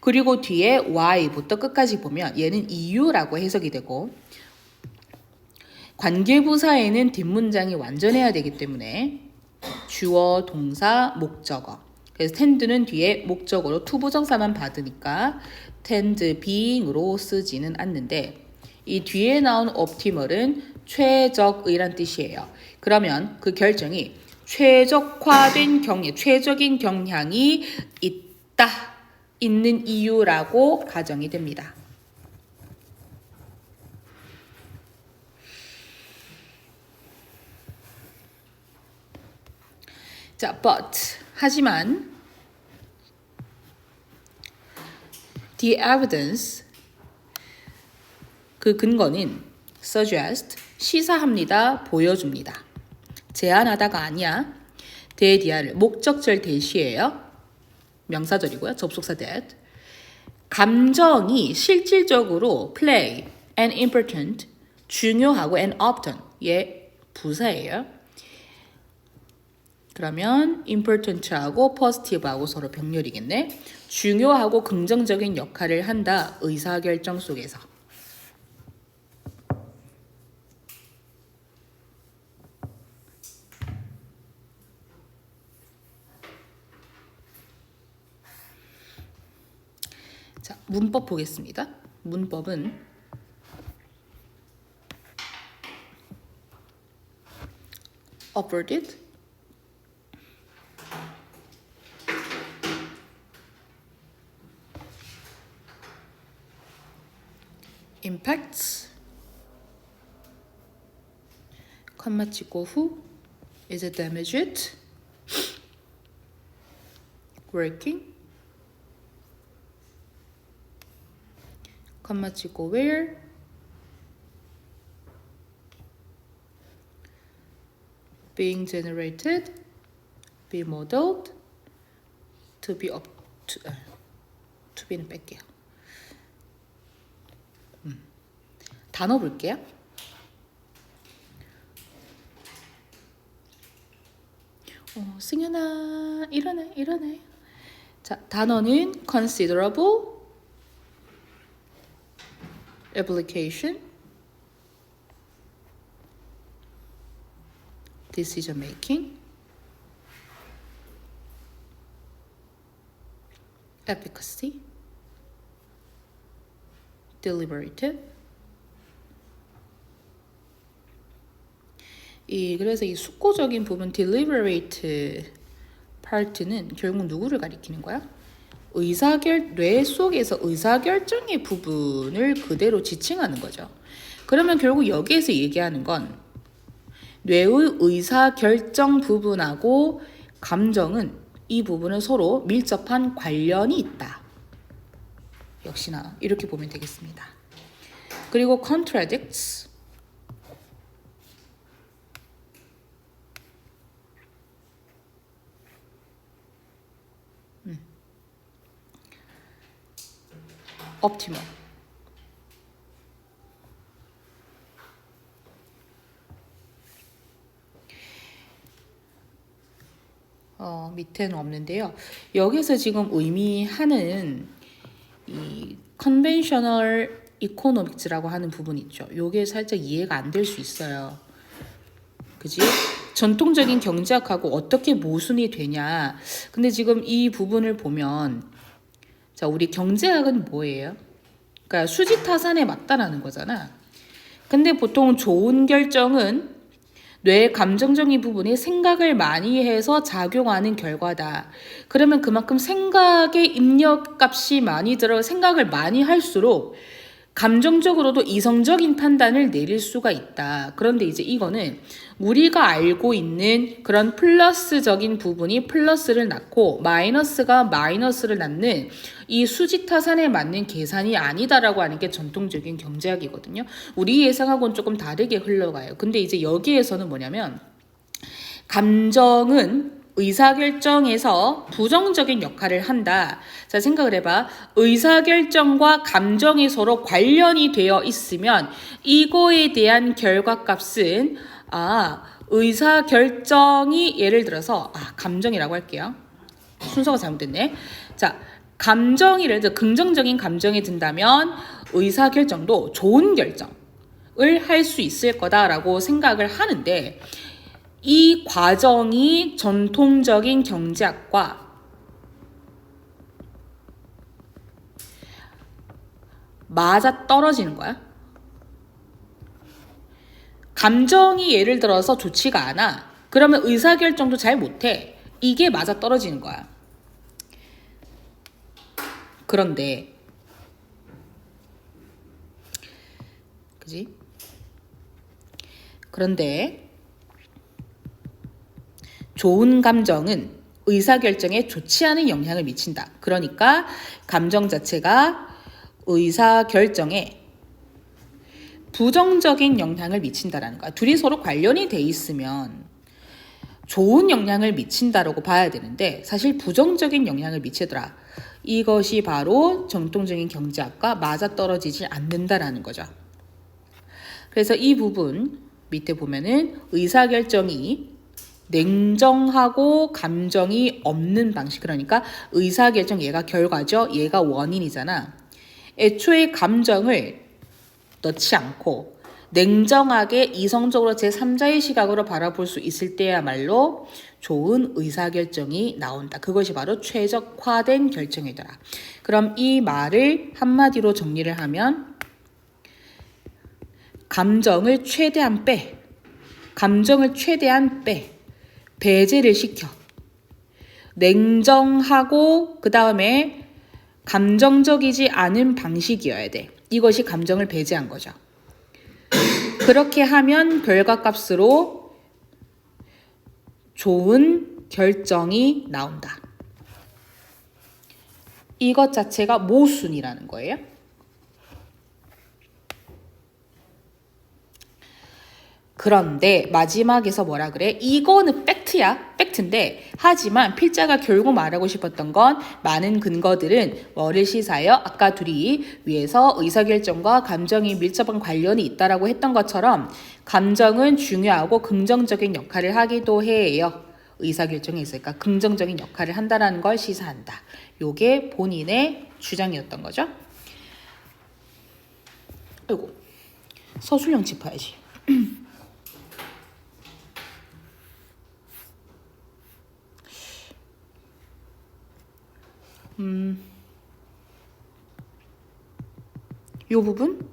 그리고 뒤에 why부터 끝까지 보면 얘는 이유라고 해석이 되고 관계부사에는 뒷문장이 완전해야 되기 때문에 주어, 동사, 목적어 그래서 tend는 뒤에 목적으로 투부정사만 받으니까 tend being으로 쓰지는 않는데 이 뒤에 나온 optimal은 최적의란 뜻이에요. 그러면 그 결정이 최적화된 최적인 경향이 있는 이유라고 가정이 됩니다. 자, 하지만 the evidence 그 근거는 suggest 시사합니다, 보여줍니다. 제안하다가 아니야. 대디아를 목적절 대시예요. 명사절이고요. 접속사 that. 감정이 실질적으로 play an important 중요하고 and often 예 부사예요. 그러면 important하고 positive하고 서로 병렬이겠네. 중요하고 긍정적인 역할을 한다. 의사결정 속에서. 자, 문법 보겠습니다. 문법은 upwarded impacts 컴마 찍고 후 is damaged working 컴마 찍고 where being generated be modeled to be up to be는 뺄게요. 단어 볼게요. 승현아 일어나. 자, 단어는 considerable, application, decision making, efficacy, deliberative. 그래서 이 숙고적인 부분 deliberate part는 결국 누구를 가리키는 거야? 뇌 속에서 의사결정의 부분을 그대로 지칭하는 거죠. 그러면 결국 여기에서 얘기하는 건 뇌의 의사결정 부분하고 감정은 이 부분은 서로 밀접한 관련이 있다. 역시나 이렇게 보면 되겠습니다. 그리고 contradicts optimal 밑에는 없는데요. 여기서 지금 의미하는 이 conventional economics라고 하는 부분 있죠. 요게 살짝 이해가 안 될 수 있어요. 그지? 전통적인 경제학하고 어떻게 모순이 되냐. 근데 지금 이 부분을 보면 자, 우리 경제학은 뭐예요? 그러니까 수지타산에 맞다라는 거잖아. 근데 보통 좋은 결정은 뇌의 감정적인 부분이 생각을 많이 해서 작용하는 결과다. 그러면 그만큼 생각의 입력값이 많이 들어 생각을 많이 할수록 감정적으로도 이성적인 판단을 내릴 수가 있다. 그런데 이제 이거는 우리가 알고 있는 그런 플러스적인 부분이 플러스를 낳고 마이너스가 마이너스를 낳는 이 수지타산에 맞는 계산이 아니다라고 하는 게 전통적인 경제학이거든요. 우리 예상하고는 조금 다르게 흘러가요. 근데 이제 여기에서는 뭐냐면 감정은 의사결정에서 부정적인 역할을 한다. 자, 생각을 해봐. 의사결정과 감정이 서로 관련이 되어 있으면 이거에 대한 결과값은 의사결정이 예를 들어서 감정이라고 할게요. 순서가 잘못됐네. 자, 감정이 예를 들어 긍정적인 감정이 든다면 의사결정도 좋은 결정을 할 수 있을 거다라고 생각을 하는데 이 과정이 전통적인 경제학과 맞아 떨어지는 거야. 감정이 예를 들어서 좋지가 않아. 그러면 의사결정도 잘 못해. 이게 맞아 떨어지는 거야. 그런데 그지? 그런데 좋은 감정은 의사결정에 좋지 않은 영향을 미친다. 그러니까 감정 자체가 의사결정에 부정적인 영향을 미친다라는 거야. 둘이 서로 관련이 돼 있으면 좋은 영향을 미친다라고 봐야 되는데 사실 부정적인 영향을 미치더라. 이것이 바로 정통적인 경제학과 맞아떨어지지 않는다라는 거죠. 그래서 이 부분 밑에 보면은 의사결정이 냉정하고 감정이 없는 방식. 그러니까 의사결정 얘가 결과죠. 얘가 원인이잖아. 애초에 감정을 넣지 않고 냉정하게 이성적으로 제3자의 시각으로 바라볼 수 있을 때야말로 좋은 의사결정이 나온다. 그것이 바로 최적화된 결정이더라. 그럼 이 말을 한마디로 정리를 하면 감정을 최대한 빼. 감정을 최대한 빼. 배제를 시켜. 냉정하고 그 다음에 감정적이지 않은 방식이어야 돼. 이것이 감정을 배제한 거죠. 그렇게 하면 결과값으로 좋은 결정이 나온다. 이것 자체가 모순이라는 거예요. 그런데 마지막에서 뭐라 그래? 이거는 팩트야. 팩트인데 하지만 필자가 결국 말하고 싶었던 건 많은 근거들은 뭐를 시사해요? 아까 둘이 위에서 의사결정과 감정이 밀접한 관련이 있다라고 했던 것처럼 감정은 중요하고 긍정적인 역할을 하기도 해요. 의사결정에 있으니까 긍정적인 역할을 한다라는 걸 시사한다. 요게 본인의 주장이었던 거죠. 아이고 서술형 짚어야지. 요 부분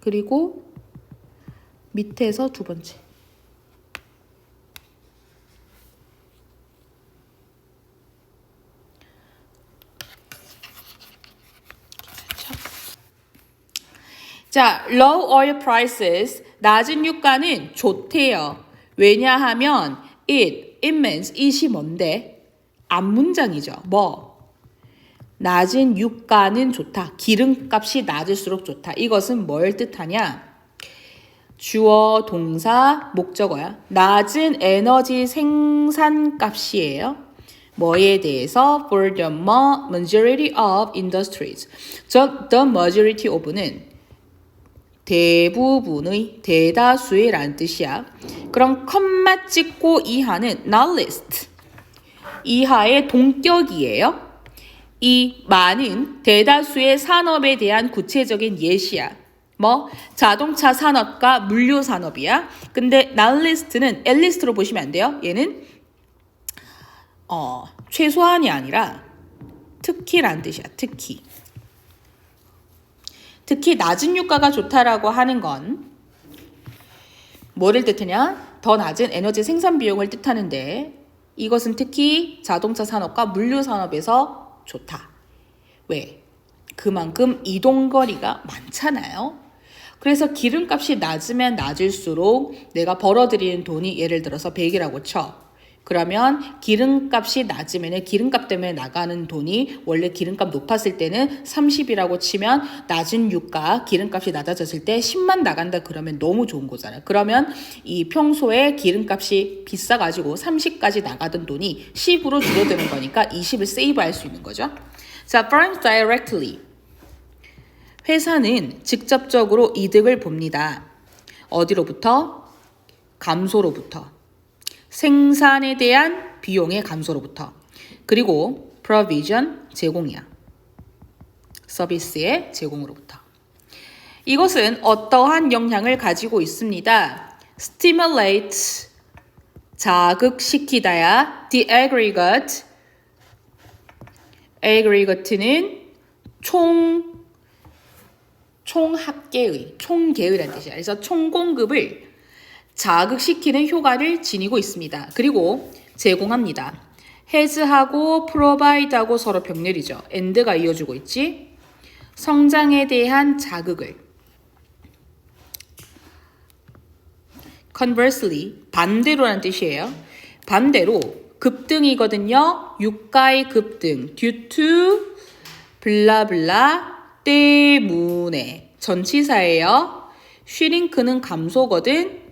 그리고 밑에서 두 번째 자, low oil prices 낮은 유가는 좋대요. 왜냐하면 it means it이 뭔데? 앞문장이죠. 뭐? 낮은 유가는 좋다. 기름값이 낮을수록 좋다. 이것은 뭘 뜻하냐? 주어, 동사, 목적어야. 낮은 에너지 생산값이에요. 뭐에 대해서? For the majority of industries. the majority of는 대부분의, 대다수의 라는 뜻이야. 그럼 컴마 찍고 이하는 not least. 이하의 동격이에요. 이 많은 대다수의 산업에 대한 구체적인 예시야. 뭐 자동차 산업과 물류 산업이야. 근데 not least는 at least로 보시면 안 돼요. 얘는 최소한이 아니라 특히라는 뜻이야. 특히. 특히 낮은 유가가 좋다라고 하는 건 뭐를 뜻하냐? 더 낮은 에너지 생산 비용을 뜻하는데 이것은 특히 자동차 산업과 물류 산업에서 좋다. 왜? 그만큼 이동거리가 많잖아요. 그래서 기름값이 낮으면 낮을수록 내가 벌어들이는 돈이 예를 들어서 100이라고 쳐. 그러면 기름값이 낮으면 기름값 때문에 나가는 돈이 원래 기름값 높았을 때는 30이라고 치면 낮은 유가 기름값이 낮아졌을 때 10만 나간다 그러면 너무 좋은 거잖아요. 그러면 이 평소에 기름값이 비싸가지고 30까지 나가던 돈이 10으로 줄어드는 거니까 20을 세이브할 수 있는 거죠. 자, firms directly. 회사는 직접적으로 이득을 봅니다. 어디로부터? 감소로부터. 생산에 대한 비용의 감소로부터. 그리고 provision, 제공이야. 서비스의 제공으로부터. 이것은 어떠한 영향을 가지고 있습니다. stimulate 자극시키다야. The aggregate는 총합계의란 뜻이야. 그래서 총공급을 자극시키는 효과를 지니고 있습니다. 그리고 제공합니다. has하고 provide하고 서로 병렬이죠. and가 이어주고 있지. 성장에 대한 자극을. conversely, 반대로라는 뜻이에요. 반대로 급등이거든요. 유가의 급등 due to 블라블라 때문에 전치사예요. shrink는 감소거든.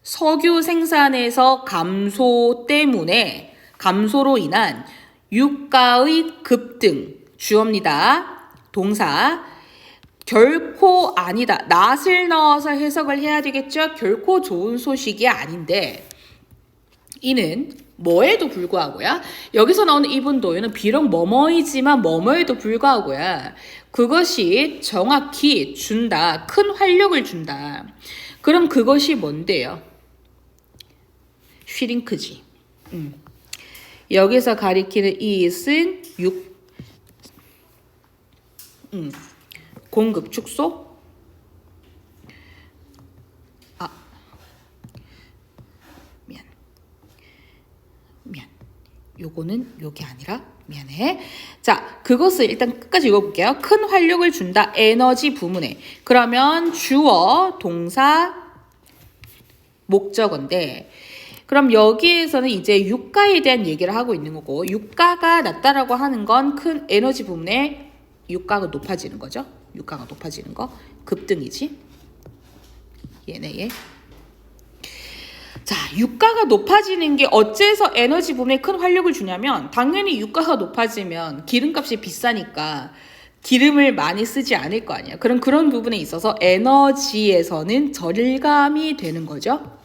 석유 생산에서 감소 때문에 감소로 인한 유가의 급등 주어입니다. 동사 결코 아니다. not을 넣어서 해석을 해야 되겠죠. 결코 좋은 소식이 아닌데 이는 뭐에도 불구하고요. 여기서 나오는 even though는 비록 뭐뭐이지만 뭐뭐에도 불구하고요. 그것이 정확히 준다. 큰 활력을 준다. 그럼 그것이 뭔데요? 슈링크지. 여기서 가리키는 is은 공급 축소? 미안. 요거는 요게 아니라 미안해. 자, 그것을 일단 끝까지 읽어볼게요. 큰 활력을 준다. 에너지 부문에. 그러면 주어, 동사, 목적어인데 그럼 여기에서는 이제 유가에 대한 얘기를 하고 있는 거고 유가가 낮다라고 하는 건 큰 에너지 부문에 유가가 높아지는 거죠. 유가가 높아지는 거. 급등이지. 얘네. 자, 유가가 높아지는 게 어째서 에너지 부문에 큰 활력을 주냐면 당연히 유가가 높아지면 기름값이 비싸니까 기름을 많이 쓰지 않을 거 아니야. 그럼 그런 부분에 있어서 에너지에서는 절감이 되는 거죠.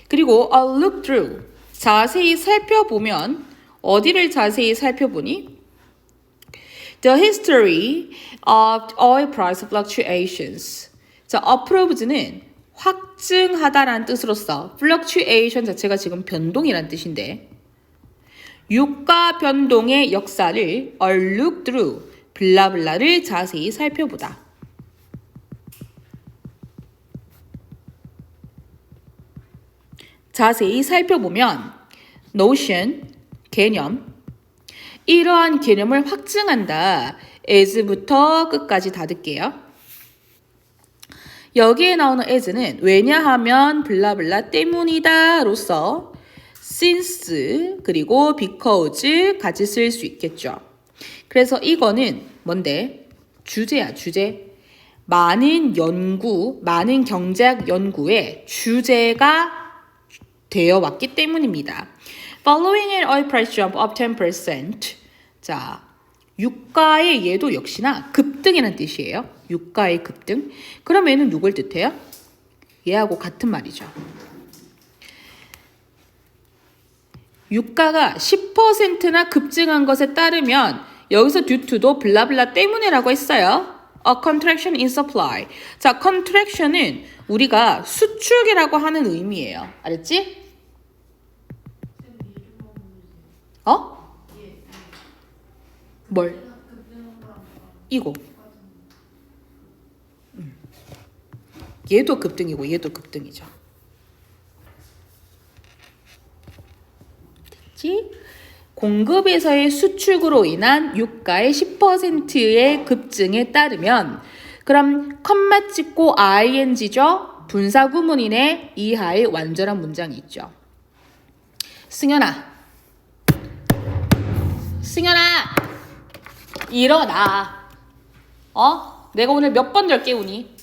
그리고 look through, 자세히 살펴보면 어디를 자세히 살펴보니? The history of oil price fluctuations. 자, approve는 확증하다라는 뜻으로서 fluctuation 자체가 지금 변동이란 뜻인데 유가 변동의 역사를 look through, 블라블라를 자세히 살펴보다. 자세히 살펴보면 notion, 개념, 이러한 개념을 확증한다. as부터 끝까지 다 듣게요. 여기에 나오는 as는 왜냐하면 블라블라 때문이다 로서 since 그리고 because 같이 쓸 수 있겠죠. 그래서 이거는 뭔데? 주제야, 주제. 많은 경제학 연구의 주제가 되어 왔기 때문입니다. Following an oil price jump of 10%. 자, 유가의 얘도 역시나 급등이라는 뜻이에요. 유가의 급등. 그럼 얘는 누굴 뜻해요? 얘하고 같은 말이죠. 유가가 10%나 급증한 것에 따르면 여기서 due to도 블라블라 때문에라고 했어요. A contraction in supply. 자, contraction은 우리가 수축이라고 하는 의미예요. 알았지? 뭘? 이거. 얘도 급등이고 얘도 급등이죠. 됐지? 공급에서의 수축으로 인한 유가의 10%의 급증에 따르면 그럼 컴마 찍고 ing죠? 분사구문이네 이하의 완전한 문장이 있죠. 승현아 일어나. 내가 오늘 몇 번 덜 깨우니?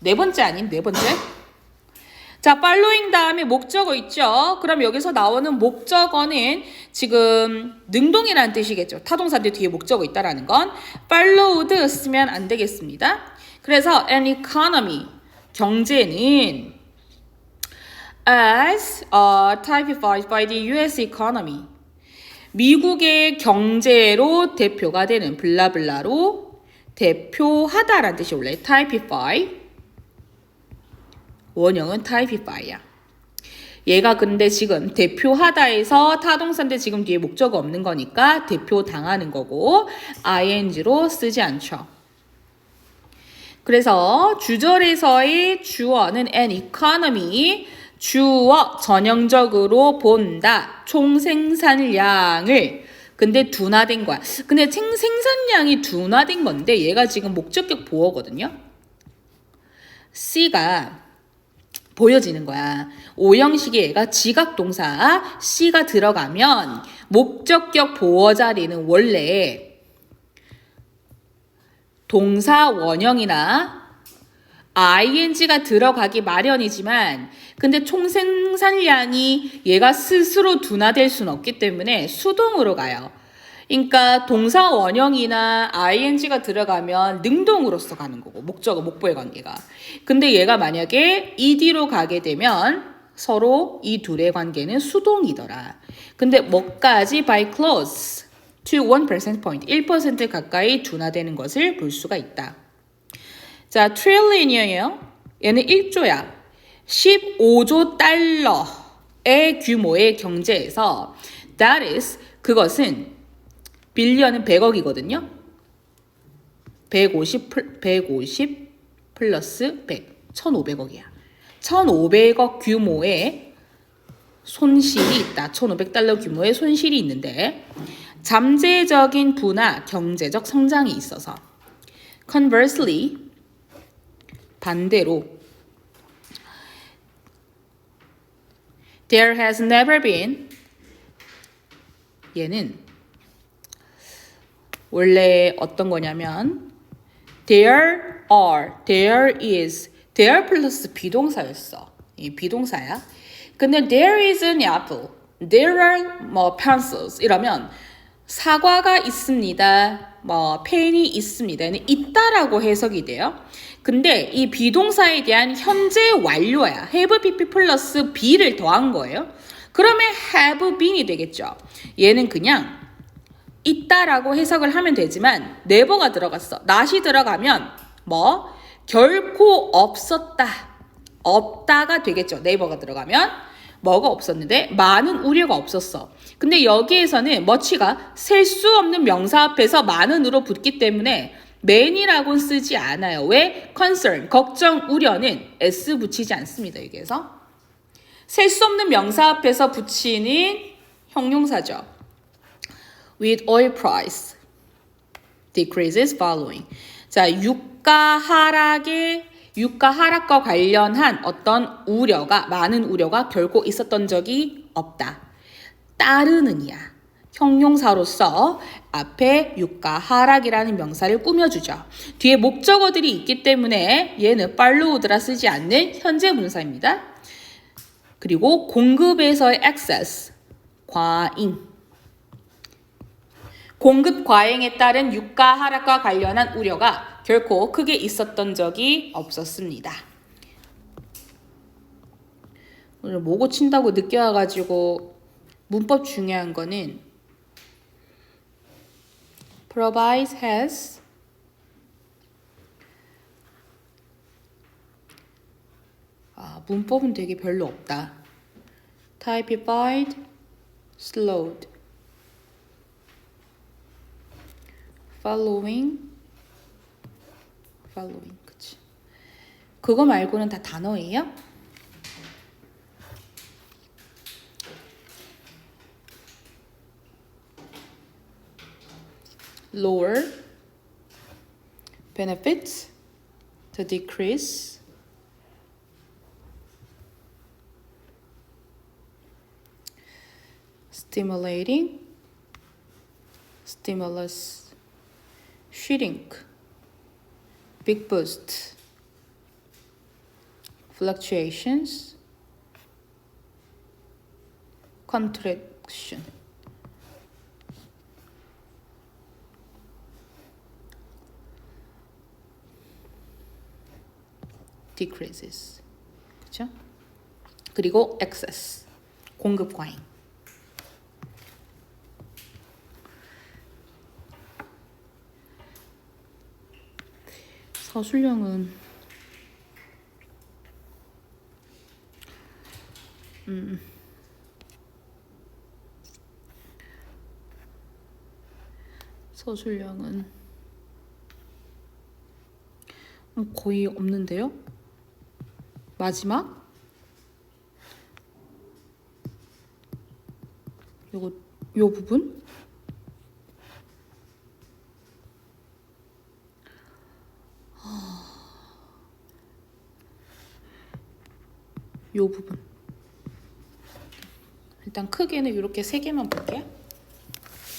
4번째 아닌 4번째? 자, following 다음에 목적어 있죠? 그럼 여기서 나오는 목적어는 지금 능동이라는 뜻이겠죠. 타동사인데 뒤에 목적어 있다라는 건 followed 쓰면 안 되겠습니다. 그래서 an economy, 경제는 as typified by the US economy, 미국의 경제로 대표가 되는 블라블라로 대표하다라는 뜻이 원래 typify 원형은 typify야. 얘가 근데 지금 대표하다에서 타동사인데 지금 뒤에 목적어 없는 거니까 대표 당하는 거고 ing로 쓰지 않죠. 그래서 주절에서의 주어는 an economy, 주어 전형적으로 본다. 총 생산량을. 근데 둔화된 거야. 근데 생산량이 둔화된 건데 얘가 지금 목적격 보어거든요. C가 보여지는 거야. 오형식의 얘가 지각동사 C가 들어가면 목적격 보어 자리는 원래 동사 원형이나 ing가 들어가기 마련이지만 근데 총 생산량이 얘가 스스로 둔화될 수는 없기 때문에 수동으로 가요. 그러니까 동사 원형이나 ing가 들어가면 능동으로서 가는 거고 목적어 목보의 관계가. 근데 얘가 만약에 ed로 가게 되면 서로 이 둘의 관계는 수동이더라. 근데 뭐까지 by close to 1% point 1% 가까이 둔화되는 것을 볼 수가 있다. 자, 트릴리언이에요. 얘는 1조야. 15조 달러의 규모의 경제에서 that is 그것은 빌리언은 100억이거든요. 150 플러스 100, 1,500억이야. 1,500억 규모의 손실이 있다. 1,500달러 규모의 손실이 있는데 잠재적인 부나 경제적 성장이 있어서 conversely 반대로 there has never been 얘는 원래 어떤 거냐면 there is there 플러스 비동사였어. 이 비동사야. 근데 there is an apple, there are 뭐 pencils 이러면 사과가 있습니다. 뭐 펜이 있습니다. 얘는 있다라고 해석이 돼요. 근데 이 비동사에 대한 현재 완료야. have pp 플러스 be를 더한 거예요. 그러면 have been이 되겠죠. 얘는 그냥 있다라고 해석을 하면 되지만 never가 들어갔어. not이 들어가면 뭐 결코 없었다. 없다가 되겠죠. never가 들어가면 뭐가 없었는데 많은 우려가 없었어. 근데 여기에서는 much가 셀 수 없는 명사 앞에서 많은으로 붙기 때문에 many라고는 쓰지 않아요. 왜? concern, 걱정, 우려는 s 붙이지 않습니다. 여기에서 셀 수 없는 명사 앞에서 붙이는 형용사죠. With oil price decreases following. 자, 유가 하락과 관련한 어떤 우려가 많은 우려가 결코 있었던 적이 없다. 따르는이야. 형용사로서 앞에 유가 하락이라는 명사를 꾸며주죠. 뒤에 목적어들이 있기 때문에 얘는 followed라 쓰지 않는 현재 분사입니다. 그리고 공급에서의 excess, 과잉. 공급 과잉에 따른 유가 하락과 관련한 우려가 결코 크게 있었던 적이 없었습니다. 오늘 모고 친다고 늦게 와가지고 문법 중요한 거는 provides has 문법은 되게 별로 없다. typified, slowed, following, 그치. 그거 말고는 다 단어예요? lower, benefits, to decrease, stimulating, stimulus, shrink, big boost, fluctuations, contraction. decreases. 그렇죠? 그리고 excess. 공급 과잉. 서술형은 서술량은 거의 없는데요? 마지막? 요 부분? 요 부분. 일단 크게는 이렇게 3개만 볼게요.